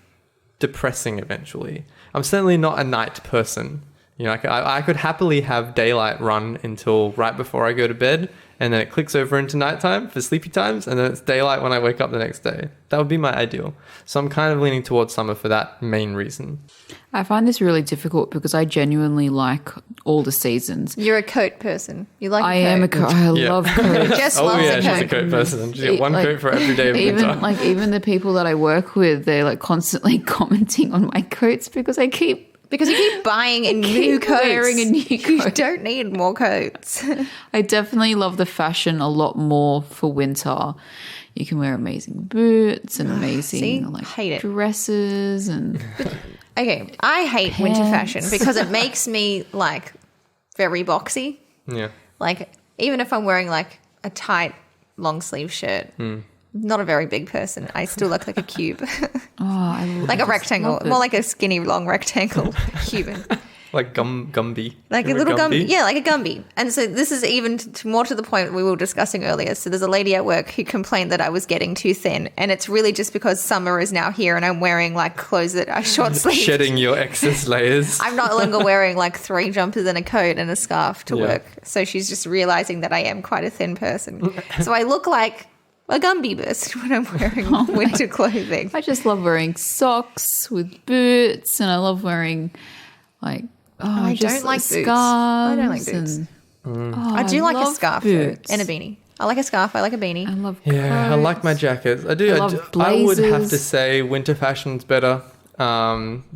depressing eventually. I'm certainly not a night person. I could happily have daylight run until right before I go to bed and then it clicks over into nighttime for sleepy times, and then it's daylight when I wake up the next day. That would be my ideal. So I'm kind of leaning towards summer for that main reason. I find this really difficult because I genuinely like all the seasons. You're a coat person. You like I a coat. am a coat. I love coats. Jess Oh loves yeah, a she's a coat. coat person. She's got one coat for every day of winter. Even the people that I work with, they're like constantly commenting on my coats because I keep Because you keep buying a new coat. wearing a new You coat. don't need more coats. I definitely love the fashion a lot more for winter. You can wear amazing boots and amazing See? like Hate it. dresses and Okay, I hate winter Pants. fashion because it makes me like very boxy. Yeah. Like even if I'm wearing like a tight long sleeve shirt, not a very big person, I still look like a cube, like a rectangle, more like a skinny long rectangle human, Like Gumby. like a Remember little Gumby, yeah, like a Gumby. And so this is even more to the point we were discussing earlier. So there's a lady at work who complained that I was getting too thin, and it's really just because summer is now here and I'm wearing like clothes that are short sleeve. Shedding your excess layers. I'm not longer wearing like 3 jumpers and a coat and a scarf to Yeah. work. So she's just realizing that I am quite a thin person. So I look like a Gumby burst when I'm wearing winter clothing. I just love wearing socks with boots, and I love wearing like I just don't like boots. scarves. I don't like boots. and- I do like a love scarf though, boots. and a beanie. I like a scarf. I like a beanie. I love Yeah, I like my coats. jackets. I do. I I, love do- I would have to blazers. say winter fashion's better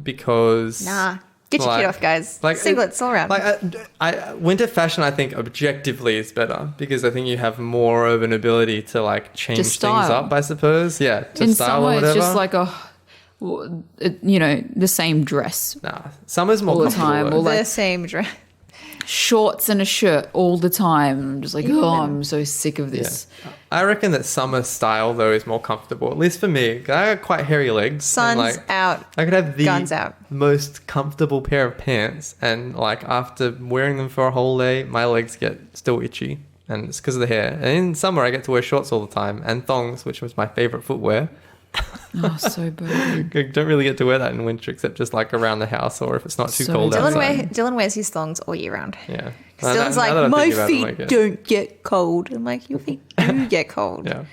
because Nah, get your like- kid off, guys. like, Singlets all around. like winter fashion, I think objectively is better because I think you have more of an ability to like change things style. up. I suppose, yeah, to In style or summer, whatever. it's just like the same dress, nah, summer's more all the comfortable. time, though. or like the same dress. shorts and a shirt all the time. I'm just like, I'm so sick of this. I reckon that summer style though is more comfortable, at least for me. 'Cause I got quite hairy legs. Sun's and, like, out. I could have the Guns out. most comfortable pair of pants, and like after wearing them for a whole day, my legs get still itchy, and it's because of the hair. And in summer, I get to wear shorts all the time and thongs, which was my favorite footwear. Oh, so bad. I don't really get to wear that in winter, except just like around the house or if it's not too So cold different. outside. Dylan wears his thongs all year round. Yeah. Dylan's Now that I like, my think about it, I'm feet like, yeah. don't get cold. I'm like, your feet do get cold. Yeah.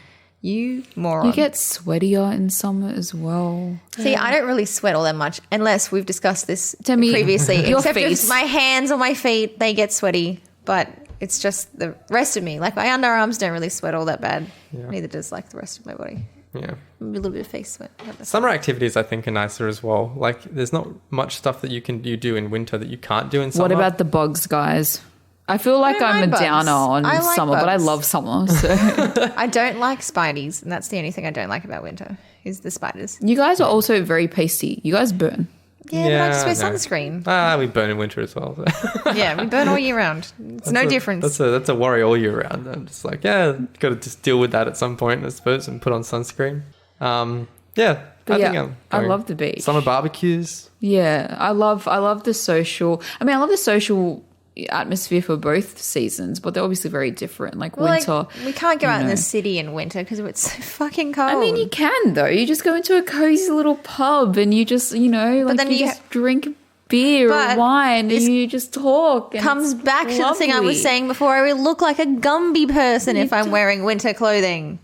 You moron. You get sweatier in summer as well. See, I don't really sweat all that much unless we've discussed this Demi, previously. your Except face. if my hands or my feet, they get sweaty. But it's just the rest of me. Like my underarms don't really sweat all that bad. Yeah. Neither does like the rest of my body. Yeah. A little bit of face sweat. Summer activities, I think, are nicer as well. Like, there's not much stuff that you do in winter that you can't do in summer. What about the bugs, guys? I feel like don't I'm a mind bugs. downer on I like summer, but I bugs. love summer. So I don't like spideys, and that's the only thing I don't like about winter is the spiders. you guys are also very pasty. You guys burn. Yeah, but I just wear no. sunscreen. We burn in winter as well. So. Yeah, we burn all year round. It's no difference. That's a worry all year round. I'm just like, got to just deal with that at some point, I suppose, and put on sunscreen. But I think I going- love the beach. Summer barbecues. Yeah, I love the social. I mean, I love the social atmosphere for both seasons, but they're obviously very different. Like Well, winter, like, we can't go out in know. the city in winter because it's so fucking cold. I mean, you can though. You just go into a cozy little pub and you just, like then you you just drink beer or But wine and it's- you just talk. And comes it's back to the thing I was lovely. saying before. I would look like a Gumby person if I'm wearing winter clothing.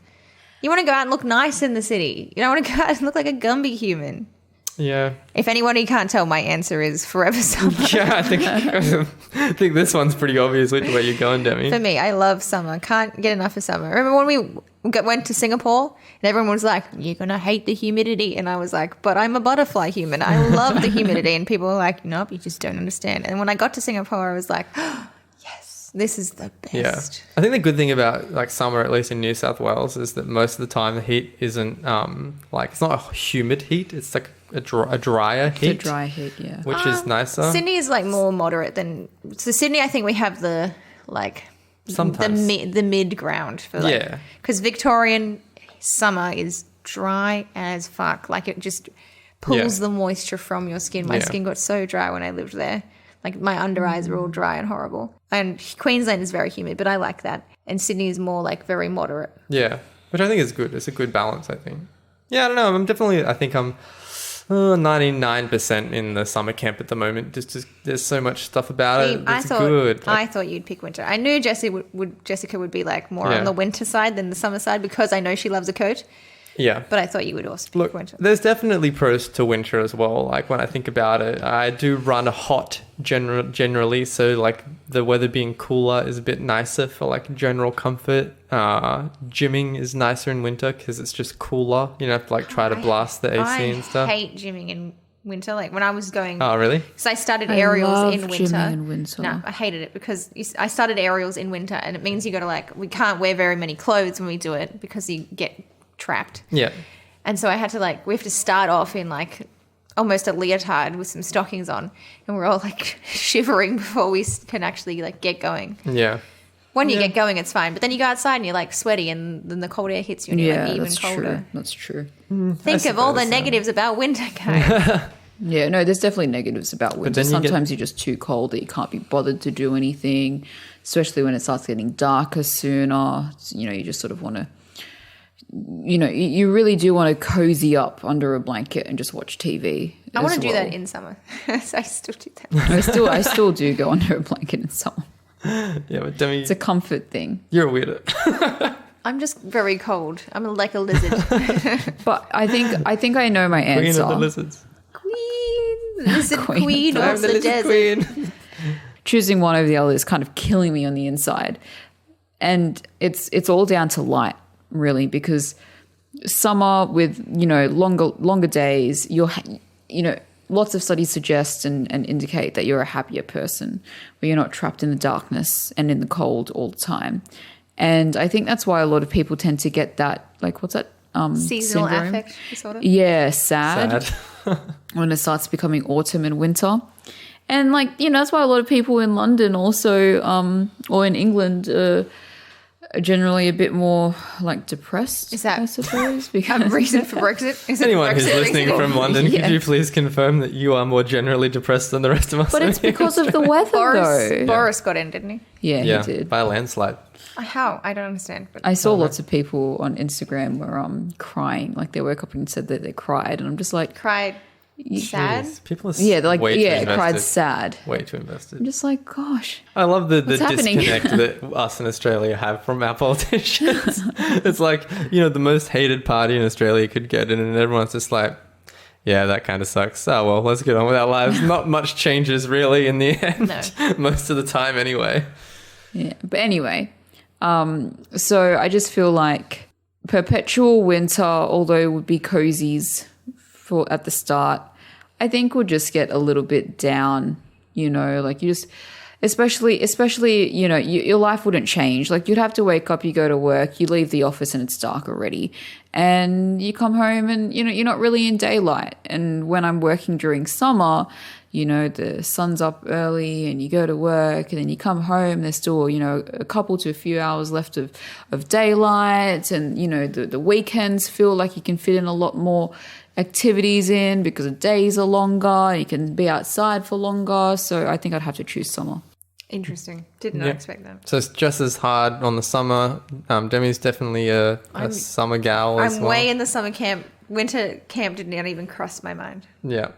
You want to go out and look nice in the city. You don't want to go out and look like a Gumby human. Yeah. If anybody can't tell, my answer is forever summer. Yeah, I think this one's pretty obvious which way you're going, Demi. For me, I love summer. Can't get enough of summer. Remember when we went to Singapore and everyone was like, you're going to hate the humidity. And I was like, but I'm a butterfly human. I love the humidity. And people were like, nope, you just don't understand. And when I got to Singapore, I was like, yes, this is the best. Yeah, I think the good thing about like summer, at least in New South Wales, is that most of the time the heat isn't like it's not a humid heat. It's like a drier heat, It's a dry heat, yeah. which is nicer. Sydney is like more moderate than so Sydney. I think we have the like Sometimes. the mid ground for like, Yeah. because Victorian summer is dry as fuck. Like it just pulls Yeah. the moisture from your skin. My Yeah. skin got so dry when I lived there. Like my under eyes were all dry and horrible. And Queensland is very humid, but I like that. And Sydney is more like very moderate. Yeah, which I think is good. It's a good balance, I think. Yeah, I don't know. I think I'm 99% in the summer camp at the moment. Just there's so much stuff about it. It's good. I thought you'd pick winter. I knew Jessica would be like more on the winter side than the summer side because I know she loves a coat. Yeah. But I thought you would also pick winter. There's definitely pros to winter as well. Like when I think about it, I do run hot generally. So like the weather being cooler is a bit nicer for like general comfort. Gymming is nicer in winter because it's just cooler. You don't have to like try to blast the AC and stuff. I hate gymming in winter. Like when I was going. Oh, really? Because I started aerials in winter. Gymming in winter. No, I hated it because I started aerials in winter and it means you got to like, we can't wear very many clothes when we do it because you get trapped. Yeah. And so I had to we have to start off in like almost a leotard with some stockings on and we're all like shivering before we can actually like get going. Yeah. When you get going, it's fine. But then you go outside and you're like sweaty and then the cold air hits you and you're like even colder. That's true. Think of all the negatives about winter, guys. Yeah, no, there's definitely negatives about winter. Sometimes you're just too cold that you can't be bothered to do anything, especially when it starts getting darker sooner. You know, you just sort of want to, you know, you really do want to cozy up under a blanket and just watch TV. I want to do that in summer. So I still do that. I still do go under a blanket in summer. Yeah, but Demi, it's a comfort thing. You're a weirdo. I'm just very cold. I'm like a lizard. But I think I know my answer. Queen of the lizards. Queen. Lizard queen of the desert. Queen. Choosing one over the other is kind of killing me on the inside. And it's all down to light, really, because summer with, you know, longer days, you know, lots of studies suggest and indicate that you're a happier person where you're not trapped in the darkness and in the cold all the time. And I think that's why a lot of people tend to get that, like, what's that? Seasonal syndrome? affect disorder. Yeah, sad. When it starts becoming autumn and winter. And, like, you know, that's why a lot of people in London also, or in England, are generally a bit more like depressed. Is that I suppose? a Because reason for Brexit? Is it Anyone Brexit who's listening reason? from London, Yeah. could you please confirm that you are more generally depressed than the rest of us? but it's because of the weather, though. Boris got in, didn't he? Yeah, Yeah, he did. by a landslide. How? I don't understand. But I saw lots of people on Instagram were crying, like they woke up and said that they cried, and I'm just like, cried sad. Jeez, people are yeah, like way too invested. cried sad. Way too invested. I'm just like, gosh, I love the What's happening? disconnect that us in Australia have from our politicians. It's like, you know, the most hated party in Australia could get in, and everyone's just like, yeah, that kind of sucks. Oh, well, let's get on with our lives. Not much changes really in the end. No. Most of the time anyway. yeah. But anyway, so I just feel like perpetual winter, although it would be cozies at the start, I think we'll just get a little bit down, you know, like you just, especially, you know, your life wouldn't change. Like you'd have to wake up, you go to work, you leave the office and it's dark already. And you come home and, you know, you're not really in daylight. And when I'm working during summer, you know, the sun's up early and you go to work and then you come home, there's still, you know, a couple to a few hours left of daylight. And, you know, the weekends feel like you can fit in a lot more activities in because the days are longer, you can be outside for longer. So I think I'd have to choose summer. Interesting. Did not expect that. So it's just as hard on the summer. Demi's definitely a summer gal as I'm well. way in the summer camp. Winter camp did not even cross my mind. Yeah.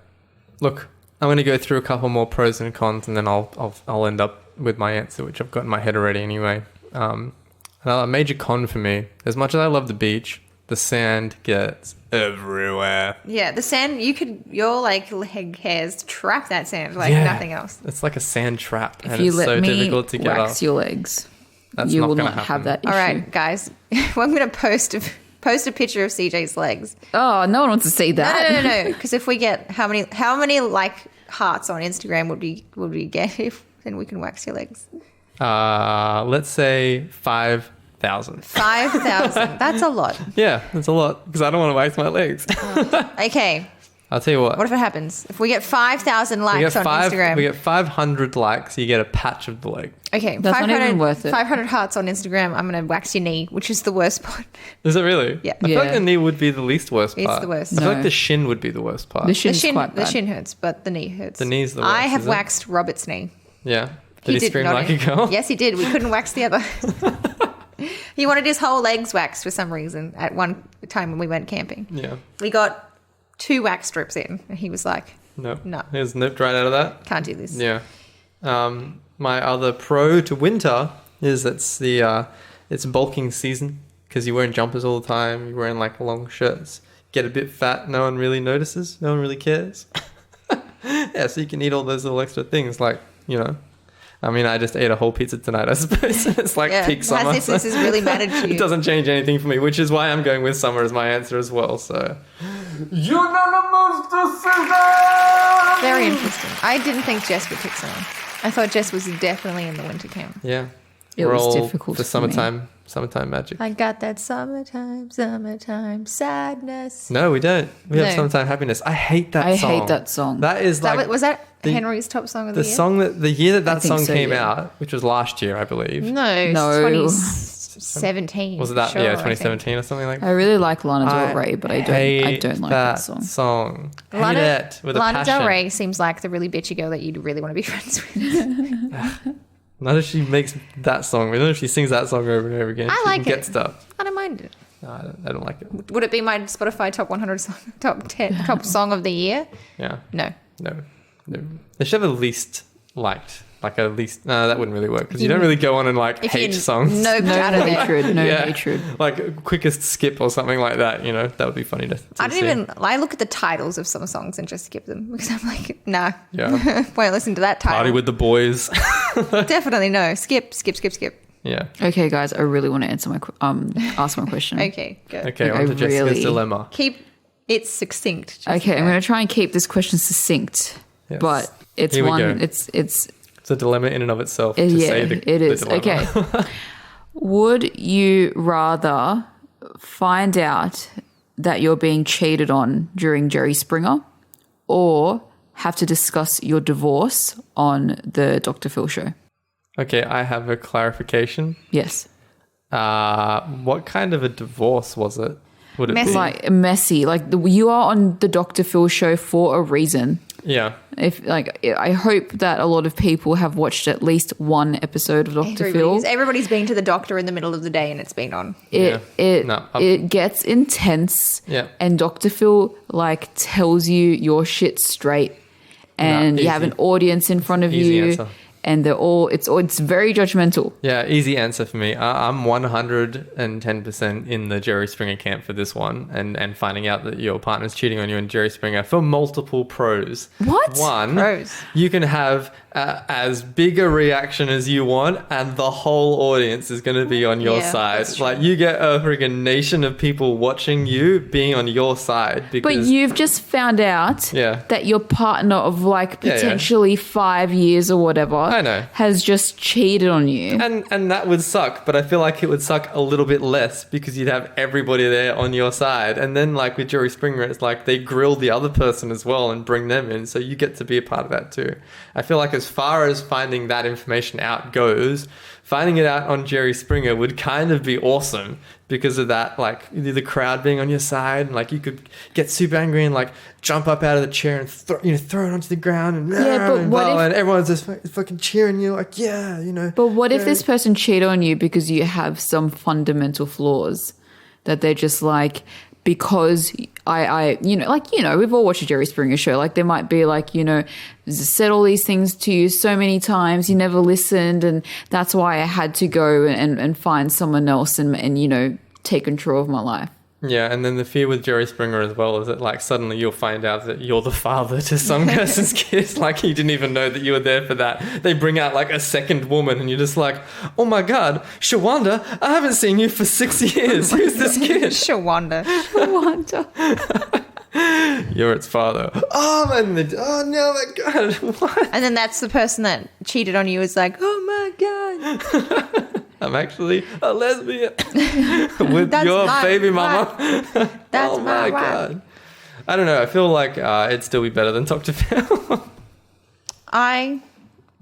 Look, I'm going to go through a couple more pros and cons, and then I'll end up with my answer, which I've got in my head already anyway. A major con for me, as much as I love the beach, the sand gets everywhere. Yeah, the sand, your like leg hairs trap that sand like nothing else. It's like a sand trap, If and you it's let so me difficult to get wax off. your legs, That's you not will gonna not have happen. that issue. All right, guys. I'm going to post a picture of CJ's legs. Oh, no one wants to see that. No. Because if we get how many like hearts on Instagram would we get if then we can wax your legs? Let's say 5,000. 5,000. That's a lot. Yeah, that's a lot because I don't want to wax my legs. Okay. I'll tell you what. What if it happens? If we get 5,000 likes on Instagram. We get 500 likes. You get a patch of the leg. Okay, That's not even worth it. 500 hearts on Instagram. I'm going to wax your knee, which is the worst part. Is it really? Yeah. I feel like Yeah. the knee would be the least worst part. It's the worst. I feel No. like the shin would be the worst part. The shin's quite bad. The shin hurts, but the knee hurts. The knee's the worst, I have is it? waxed Robert's knee. Yeah. Did he scream not- like a girl? Yes, he did. We couldn't wax the other. He wanted his whole legs waxed for some reason at one time when we went camping. Yeah. We got 2 wax strips in. And he was like, No. No. He was nipped right out of that. can't do this. Yeah. My other pro to winter is it's bulking season because you're wearing jumpers all the time. You're wearing like long shirts. Get a bit fat. No one really notices. No one really cares. Yeah, so you can eat all those little extra things like, I mean, I just ate a whole pizza tonight, I suppose. It's like peak summer. As if this has really mattered to you. It doesn't change anything for me, which is why I'm going with summer as my answer as well. So, unanimous decision! Very interesting. I didn't think Jess would pick summer. I thought Jess was definitely in the winter camp. Yeah. It We're was all difficult for for me. summertime magic. I got that summertime sadness. No, we don't. We have No. summertime happiness. I hate that I song. hate that song. That is like Was that the- Henry's top song of the the year? song the year that think song so, came yeah. out, which was last year, I believe. No, No. 2017. Was it that? for Yeah, sure, I think. 2017 or something like that. I really like Lana Del Rey, but I hate don't like that song. Hate Lana, it with a Lana passion. Del Rey seems like the really bitchy girl that you'd really want to be friends with. Not if she makes that song. Not if she sings that song over and over again. I She like can it. Get stuff. I don't mind it. No, I don't like it. Would it be my Spotify top 100 song, top 10, top song of the year? Yeah. No. No. They should have a least liked. Like a least. No, that wouldn't really work because you don't really go on and like If hate you songs. know No out of there. hatred, no Yeah. hatred. Like quickest skip or something like that. That would be funny to I don't see. even. I look at the titles of some songs and just skip them because I'm like, nah. Yeah. Won't listen to that title. Party with the boys. Definitely no. Skip. Yeah. Okay, guys, I really want to answer ask my question. Okay, go. Okay, Like, on to I Jessica's really- dilemma. Keep it succinct. Okay, I'm going to try and keep this question succinct, Yes. but it's Here we one. go. It's It's a dilemma in and of itself to yeah, say it is. the dilemma. Okay. Would you rather find out that you're being cheated on during Jerry Springer, or have to discuss your divorce on the Dr. Phil show? Okay, I have a clarification. Yes. What kind of a divorce was it? Would it Messy. be? Like messy. Like you are on the Dr. Phil show for a reason. Yeah. I hope that a lot of people have watched at least one episode of Dr. Phil. Everybody's been to the doctor in the middle of the day and it's been on. It gets intense. Yeah. And Dr. Phil tells you your shit straight, and you have easy. an audience in front of Easy you, answer. and it's very judgmental. Yeah, easy answer for me. I'm 110% in the Jerry Springer camp for this one, and finding out that your partner's cheating on you in Jerry Springer for multiple pros. What? One, Pros. you can have as big a reaction as you want, and the whole audience is going to be on your Yeah, side. that's true. Like you get a friggin' nation of people watching you being on your side But because you've just found out Yeah. that your partner of yeah. potentially 5 years or whatever I know. has just cheated on you. And that would suck, but I feel like it would suck a little bit less because you'd have everybody there on your side. And then like with Jerry Springer, it's like they grill the other person as well and bring them in, so you get to be a part of that too. I feel like as far as finding that information out goes, finding it out on Jerry Springer would kind of be awesome because of that, like the crowd being on your side, and like you could get super angry and like jump up out of the chair and throw it onto the ground and Yeah, but and, what if- and everyone's just fucking cheering you like But what if this person cheated on you because you have some fundamental flaws that they're just like, because we've all watched a Jerry Springer show. Like there might be said all these things to you so many times, you never listened, and that's why I had to go and find someone else and take control of my life. Yeah, and then the fear with Jerry Springer as well is that like suddenly you'll find out that you're the father to some person's kids, like you didn't even know that you were there for that. They bring out like a second woman and you're just like, oh my God, Shawanda, I haven't seen you for 6 years. Who's this kid? Shawanda. You're its father. Oh no, my God, what? And then that's the person that cheated on you is like, oh my God. I'm actually a lesbian with That's your my baby wife. mama. That's Oh my my wife. God. I don't know. I feel like it'd still be better than Dr. Phil. I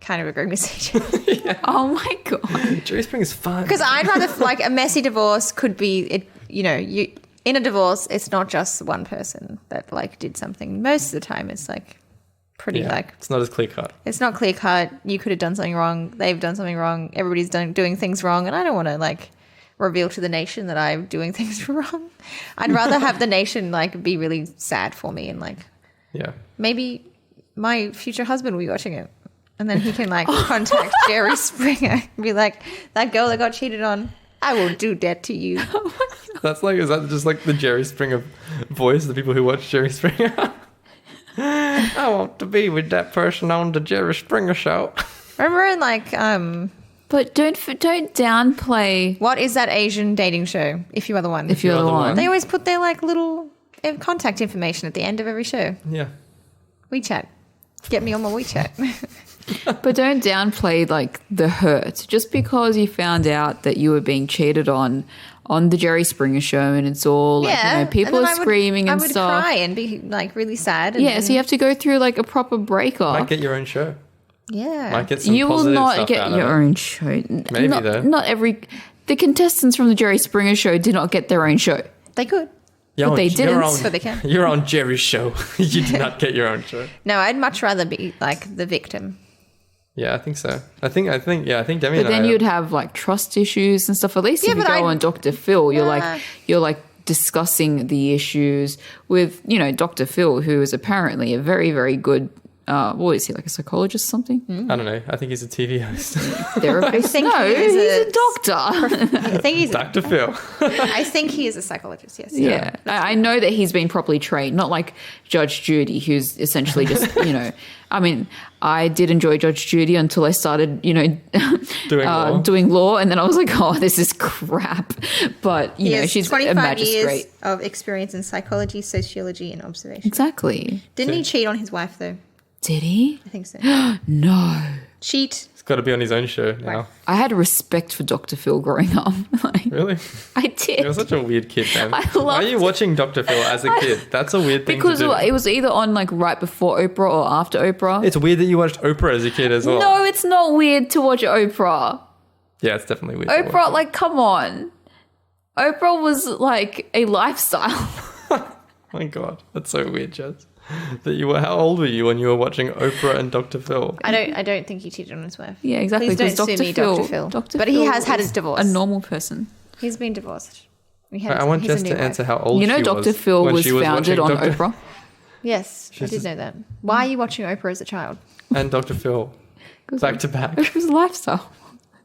kind of agree with CJ. Oh my God. Jerry Springer's fun. Because I'd rather, a messy divorce could be, you in a divorce, it's not just one person that, did something. Most of the time, it's, pretty, it's not as clear cut. it's not clear cut. You could have done something wrong. They've done something wrong. Everybody's doing things wrong. And I don't want to, reveal to the nation that I'm doing things wrong. I'd rather have the nation like be really sad for me and like maybe my future husband will be watching it. And then he can like contact Jerry Springer and be like, that girl that got cheated on, I will do that to you. That's like, is that just like the Jerry Springer voice, the people who watch Jerry Springer? I want to be with that person on the Jerry Springer show. Remember in like, But don't downplay. what is that Asian dating show? If You Are the One. If you're the one. They always put their like little contact information at the end of every show. Yeah. WeChat. Get me on my WeChat. But don't downplay like the hurt. Just because you found out that you were being cheated on the Jerry Springer show and it's all like, you know, people and are then screaming and stuff. I would cry and be like really sad. And Yeah, so you have to go through like a proper breakup. Might get your own show. Yeah. Might get some You will positive not stuff get out of your it. own show. Maybe not, though. Not every. The contestants from the Jerry Springer show did not get their own show. They could. But they didn't. So they can. You're on Jerry's show. You did not get your own show. No, I'd much rather be like the victim. Yeah, I think so. I think Demi But and then I, you'd have like trust issues and stuff. At least Yeah, if you but go on Dr. Phil, you're like discussing the issues with, you know, Dr. Phil, who is apparently a very, very good what is he, like a psychologist or something? I don't know. I think he's a TV host. Therapist? think No, he is he's a a doctor. I think he's. Dr. Phil. I think he is a psychologist. Yes. Yeah, I know that he's been properly trained, not like Judge Judy, who's essentially just, you know, I mean, I did enjoy Judge Judy until I started, you know, doing law, and then I was like, oh, this is crap. But, you know, she's a 25 magistrate. years of experience in psychology, sociology, and observation. Exactly. Didn't he cheat on his wife though? Did he? I think so. No. Cheat. He's got to be on his own show now. Right. I had respect for Dr. Phil growing up. Like, Really? I did. You're such a weird kid, man. I Why are you loved watching Dr. Phil as a kid? That's a weird thing Because to do. it was either on like right before Oprah or after Oprah. It's weird that you watched Oprah as a kid as well. No, it's not weird to watch Oprah. Yeah, it's definitely weird. to watch. Oprah, like, come on. Oprah was like a lifestyle. Oh my God, that's so weird, Jess. That you were. How old were you when you were watching Oprah and Dr. Phil? I don't think he cheated on his wife. Yeah, exactly. Please don't because sue me, Dr. Phil. Dr. But Phil he has had is his divorce. A normal person. He's been divorced. I want Jess to answer how old You know, she Dr. was Phil when was she was founded on watching Oprah. Yes, I She's did just- know that. Why are you watching Oprah as a child? And Dr. Phil, back to back. Oprah's lifestyle.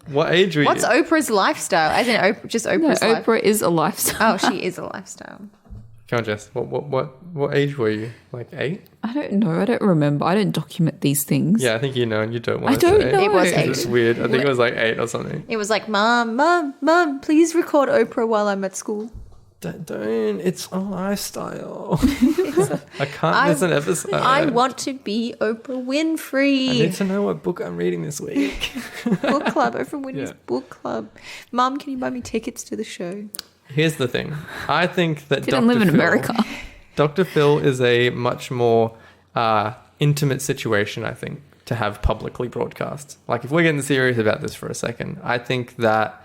What age were What's you? Oprah's lifestyle? As in No, Oprah's life? Oprah is a lifestyle. Oh, she is a lifestyle. Come on, Jess. What age were you? Like 8? I don't know. I don't remember. I don't document these things. Yeah, I think you know, and you don't want I to don't say. know. It was It's 8. weird. I think it was like 8 or something. It was like, Mom, please record Oprah while I'm at school. Don't. It's a lifestyle. I can't miss an episode. I want to be Oprah I Winfrey. need to know what book I'm reading this week. Book club, Oprah Winfrey's Yeah. book club. Mom, can you buy me tickets to the show? Here's the thing. I think that Didn't Dr. live in Phil, America. Dr. Phil is a much more intimate situation, I think, to have publicly broadcast. Like, if we're getting serious about this for a second, I think that,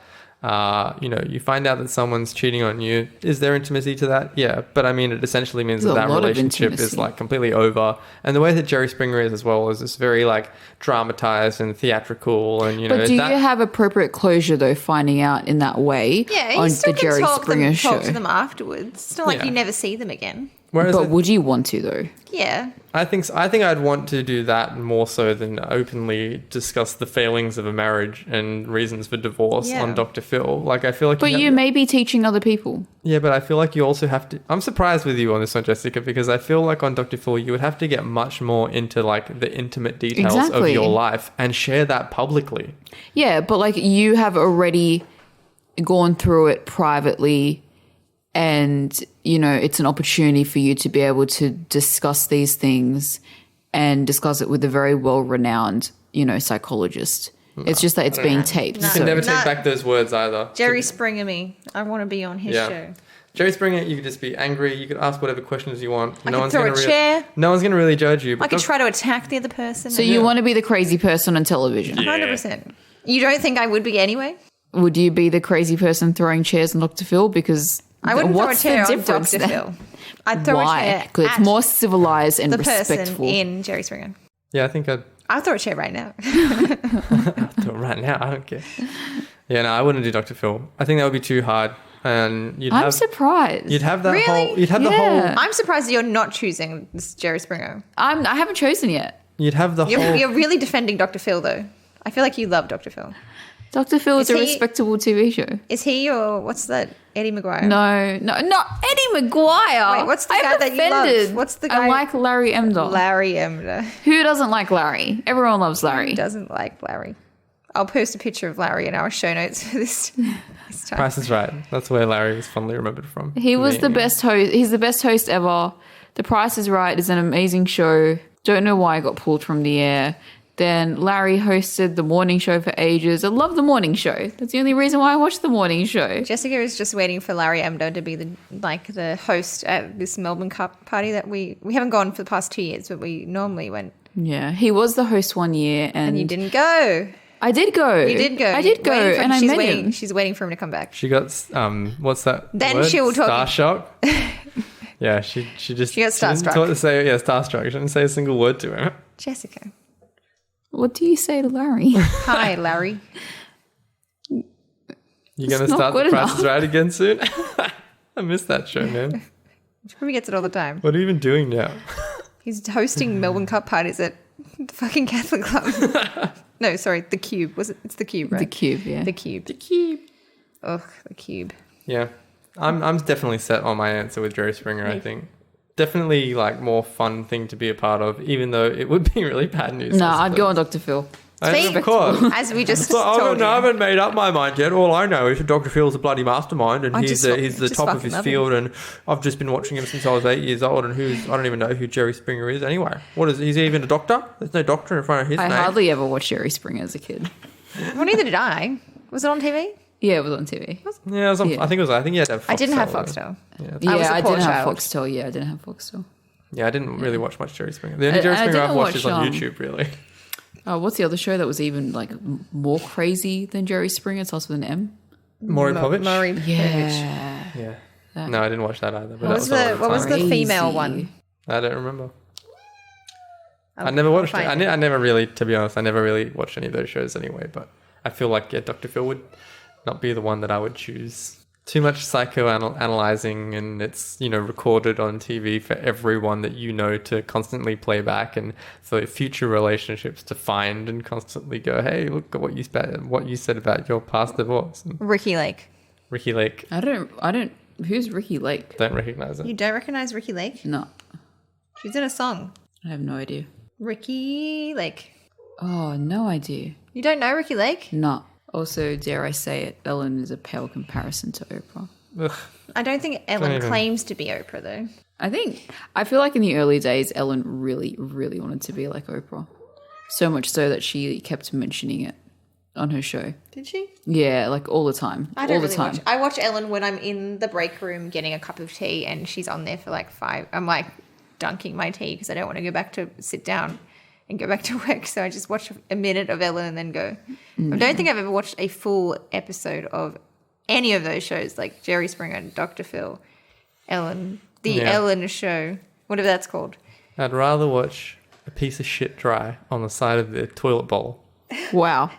you find out that someone's cheating on you. Is there intimacy to that? Yeah. But I mean, it essentially means There's that a that lot of relationship is intimacy. like completely over. And the way that Jerry Springer is as well is this very like dramatized and theatrical. And, But do you have appropriate closure though, finding out in that way Yeah, on you still the can Jerry Springer show? talk to them afterwards. It's not like Yeah. you never see them again. Whereas But would you want to though? Yeah. I think I'd want to do that more so than openly discuss the failings of a marriage and reasons for divorce Yeah. on Dr. Phil. Like, I feel like But you may be teaching other people. yeah, but I feel like you also have to. I'm surprised with you on this one, Jessica, because I feel like on Dr. Phil you would have to get much more into like the intimate details of Exactly. your life and share that publicly. Yeah, but like you have already gone through it privately, and you know it's an opportunity for you to be able to discuss these things and discuss it with a very well-renowned, psychologist. It's just that it's being taped. No. You can so- never take No. back those words either. Jerry Springer me. I want to be on his Yeah. show. Jerry Springer, you could just be angry. You could ask whatever questions you want. I could throw a chair. No one's going to really judge you. I could try to attack the other person. So you want to be the crazy person on television? 100%. You don't think I would be anyway? Would you be the crazy person throwing chairs on Dr. Phil? Because I wouldn't what's throw a chair the on difference Dr. then? Phil. I'd throw a Why? chair Because it's at more civilized and the person respectful. in Jerry Springer. Yeah, I think I'd I'll throw a chair right now. do it right now. I don't care. Yeah, no, I wouldn't do Dr. Phil. I think that would be too hard. And I'm surprised. You'd have that Really? whole. You'd have the Yeah. whole. I'm surprised that you're not choosing this Jerry Springer. I haven't chosen yet. You'd have the whole. You're really defending Dr. Phil, though. I feel like you love Dr. Phil. Dr. Phil is Is a he- respectable TV show. Is he or what's that? Eddie McGuire? No, not Eddie McGuire. Wait, what's the I'm guy that you love? offended. What's the I guy- like Larry Emder. Larry Emder. Who doesn't like Larry? Everyone loves Larry. Doesn't like Larry. I'll post a picture of Larry in our show notes for this time. Price is Right. That's where Larry was fondly remembered from. He was the Me. best host. He's the best host ever. The Price is Right is an amazing show. Don't know why it got pulled from the air. Then Larry hosted the morning show for ages. I love the morning show. That's the only reason why I watch the morning show. Jessica is just waiting for Larry Emder to be the host at this Melbourne Cup party that we haven't gone for the past 2 years, but we normally went. Yeah, he was the host one year, and You didn't go. I did go. You did go. I did go, and I met him. She's waiting for him to come back. She got what's that? Then word? she will talk- Starshock. Yeah, she just She got didn't starstruck. talk to say starstruck. She didn't say a single word to him. Jessica. What do you say to Larry? Hi, Larry. You It's gonna not start the good Price is enough. Right again soon? I miss that show, man. She probably gets it all the time. What are you even doing now? He's hosting Melbourne Cup parties at the fucking Catholic Club. No, sorry, the Cube. It's the Cube, right? The Cube, yeah. The Cube. The Cube. Ugh, the Cube. Yeah, I'm definitely set on my answer with Jerry Springer. I think definitely like more fun thing to be a part of, even though it would be really bad news. No, I I'd go on Dr. Phil. Speak- Of course. As we just So I told you. haven't made up my mind yet. All I know is that Dr. Phil's a bloody mastermind, and I he's just the top of fucking his love field. And I've just been watching him since I was 8 years old. And I don't even know who Jerry Springer is anyway. What is? Is he even a doctor? There's no doctor in front of his I name. hardly ever watched Jerry Springer as a kid. Well, neither did I. Was it on TV? Yeah, it was on TV. Yeah, it was on, Yeah. I think it was. I think he had to have. I didn't have Foxtel. Foxtel. Yeah, I was a I poor didn't have child. Foxtel. Yeah, I didn't have Foxtel. Yeah, I didn't really watch much Jerry Springer. The only I Jerry Springer didn't I've watched is watch, on YouTube, really. Oh, what's the other show that was even like more crazy than Jerry Springer? It starts with an M. Maury Povich. Murray Povich. Yeah. Yeah. That- No, I didn't watch that either. But What that was a lot of the fun. female Crazy. one? I don't remember. I'll- I never I'll watched it. find I never really, to be honest, I never really watched any of those shows anyway. But I feel like Dr. Phil would not be the one that I would choose. Too much psychoanalyzing, and it's recorded on TV for everyone that to constantly play back, and for future relationships to find and constantly go, hey, look at what you said about your past divorce. And Ricky Lake. Ricky Lake, I don't. Who's Ricky Lake? don't recognize it. You don't recognize Ricky Lake? No, She's in a song. I have no idea. Ricky Lake. Oh, no idea. You don't know Ricky Lake? No. Also, dare I say it, Ellen is a pale comparison to Oprah. Ugh. I don't think Ellen Don't even- claims to be Oprah, though. I feel like in the early days, Ellen really, really wanted to be like Oprah. So much so that she kept mentioning it on her show. Did she? Yeah, like all the time. I don't all the really time. watch. I watch Ellen when I'm in the break room getting a cup of tea and she's on there for like 5. I'm like dunking my tea because I don't want to go back to sit down and go back to work. So I just watch a minute of Ellen and then go. I don't think I've ever watched a full episode of any of those shows, like Jerry Springer, Dr. Phil, Ellen, the Yeah. Ellen show, whatever that's called. I'd rather watch a piece of shit dry on the side of the toilet bowl Wow.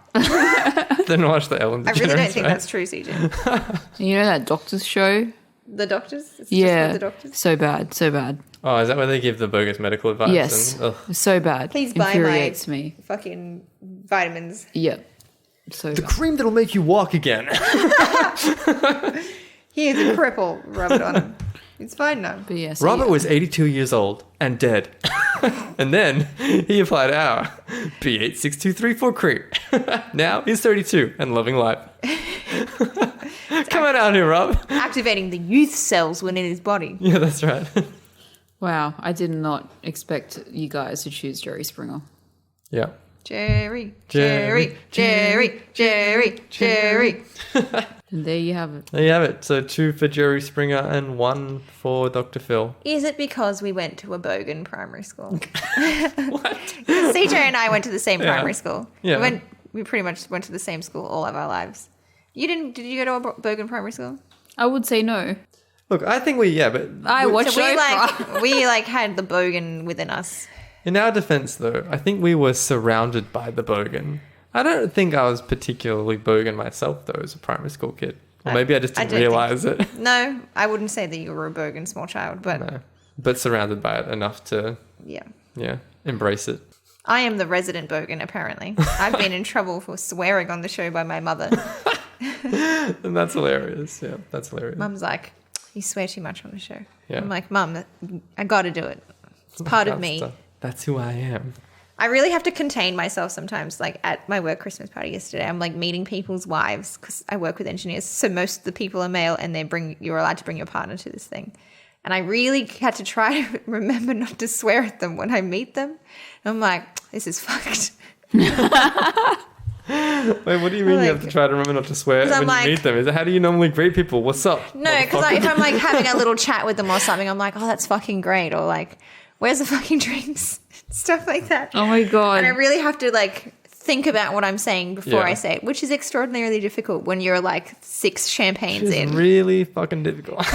than watch the Ellen I DeGeneres really don't think show. that's true, CJ. You know that doctor's show? The doctors? It's just Yeah. for the doctors? So bad. So bad. Oh, is that where they give the bogus medical advice? Yes. And, ugh. So bad. Please buy Infuriates my me. fucking vitamins. Yep. So The bad. cream that'll make you walk again. Here's a cripple. Rub it on him. It's fine now. But yeah, so Robert yeah. was 82 years old and dead. And then he applied our B862344 cream. Now he's 32 and loving life. Come on out here, Rob. Activating the youth cells within his body. Yeah, that's right. Wow, I did not expect you guys to choose Jerry Springer. Yeah. Jerry, Jerry, Jerry, Jerry, Jerry, Jerry. And there you have it. There you have it. So 2 for Jerry Springer and 1 for Dr. Phil. Is it because we went to a bogan primary school? What? CJ and I went to the same Yeah. primary school. Yeah. We pretty much went to the same school all of our lives. You didn't? Did you go to a bogan primary school? I would say no. Look, I think but I watched So Oprah. we had the bogan within us. in our defense, though, I think we were surrounded by the bogan. I don't think I was particularly bogan myself, though, as a primary school kid. Or maybe I just didn't don't realise it. No, I wouldn't say that you were a bogan small child, but No. But surrounded by it enough to, yeah. embrace it. I am the resident bogan, apparently. I've been in trouble for swearing on the show by my mother. And that's hilarious. Yeah, that's hilarious. Mum's like, you swear too much on the show. Yeah. I'm like, Mum, I got to do it. It's part of me. That's who I am. I really have to contain myself sometimes. Like at my work Christmas party yesterday, I'm like meeting people's wives because I work with engineers. So most of the people are male and you're allowed to bring your partner to this thing. And I really had to try to remember not to swear at them when I meet them. And I'm like, this is fucked. Wait, what do you mean you have to try to remember not to swear when you meet them? How do you normally greet people? What's up? No, because if I'm like having a little chat with them or something, I'm like, oh, that's fucking great. Or like, where's the fucking drinks? Stuff like that. Oh my God. And I really have to like think about what I'm saying before I say it, which is extraordinarily difficult when you're like 6 champagnes in. It's really fucking difficult.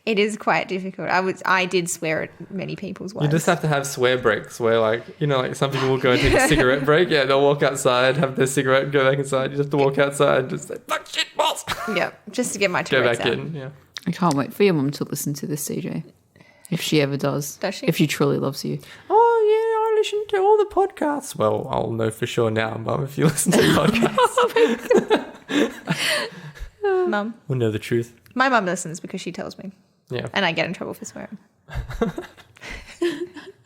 It is quite difficult. I did swear at many people's wives. You just have to have swear breaks where like some people will go and take a cigarette break. Yeah, they'll walk outside, have their cigarette, and go back inside. You just have to walk outside and just say, fuck shit, boss. Yeah, just to get my Go Tourette's back out. in, yeah. I can't wait for your mum to listen to this, CJ. If she ever does. Does she? If she truly loves you. Oh, yeah, I listen to all the podcasts. Well, I'll know for sure now, Mum, if you listen to the podcast. Mum. We'll know the truth. My mum listens because she tells me. Yeah. And I get in trouble for swearing.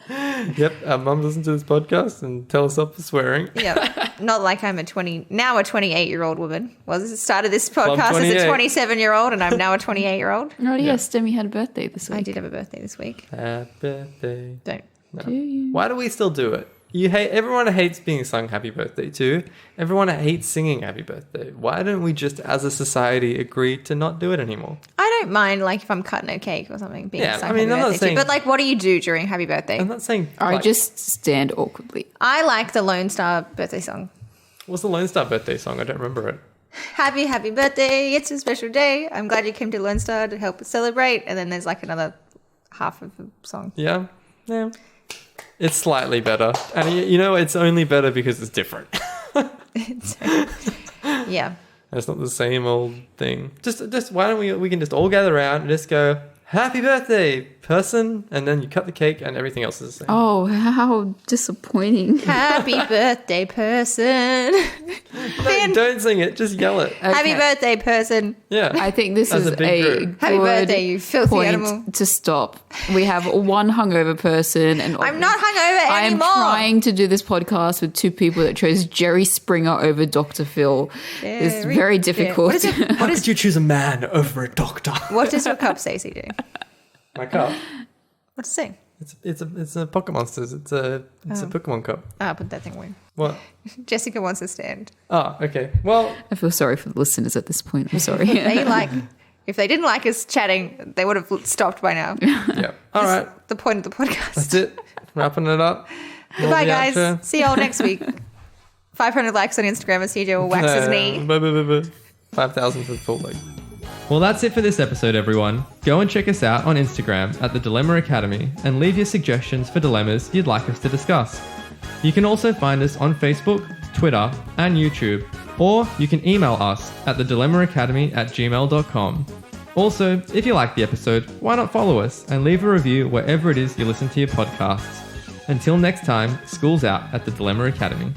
Yep, our mum listens to this podcast and tell us up for swearing. Yeah. Not like I'm a 28-year-old woman. Well, this started this podcast as a 27-year-old and I'm now a 28-year-old. Oh, yes, Demi had a birthday this week. I did have a birthday this week. Happy birthday. Don't. No. Do you? Why do we still do it? Everyone hates being sung happy birthday too. Everyone hates singing happy birthday. Why don't we just as a society agree to not do it anymore? I don't mind like if I'm cutting a cake or something being sung happy I'm not birthday saying, to. But like what do you do during happy birthday? I'm not saying I just stand awkwardly. I like the Lone Star birthday song. What's the Lone Star birthday song? I don't remember it. Happy birthday, it's a special day. I'm glad you came to Lone Star to help us celebrate. And then there's like another half of the song. Yeah. It's slightly better. And it's only better because it's different. Yeah. It's not the same old thing. Just why don't we can just all gather around and just go, happy birthday, person, and then you cut the cake and everything else is the same. Oh, how disappointing. Happy birthday, person. No, don't sing it, just yell it. Happy birthday, person. Yeah. I think this As is a big a group. Happy good birthday, you filthy point animal. to stop. We have one hungover person, and I'm not hungover I am anymore. trying to do this podcast with 2 people that chose Jerry Springer over Dr. Phil. It's very difficult. What is it? How could you choose a man over a doctor? What does your cup say, CJ? My cup. What's it say? It's a Pocket Monsters. It's a Pokemon cup. Ah, put that thing away. What? Jessica wants a stand. Oh, okay. Well, I feel sorry for the listeners at this point. I'm sorry. If they didn't like us chatting, they would have stopped by now. yeah. All right. The point of the podcast. That's it. Wrapping it up. Goodbye, All the guys. outro. See y'all next week. 500 likes on Instagram and CJ will wax his knee. 5,000 for the full leg. Well, that's it for this episode, everyone. Go and check us out on Instagram at The Dilemma Academy and leave your suggestions for dilemmas you'd like us to discuss. You can also find us on Facebook, Twitter, and YouTube, or you can email us at thedilemmaacademy@gmail.com. Also, if you like the episode, why not follow us and leave a review wherever it is you listen to your podcasts. Until next time, school's out at The Dilemma Academy.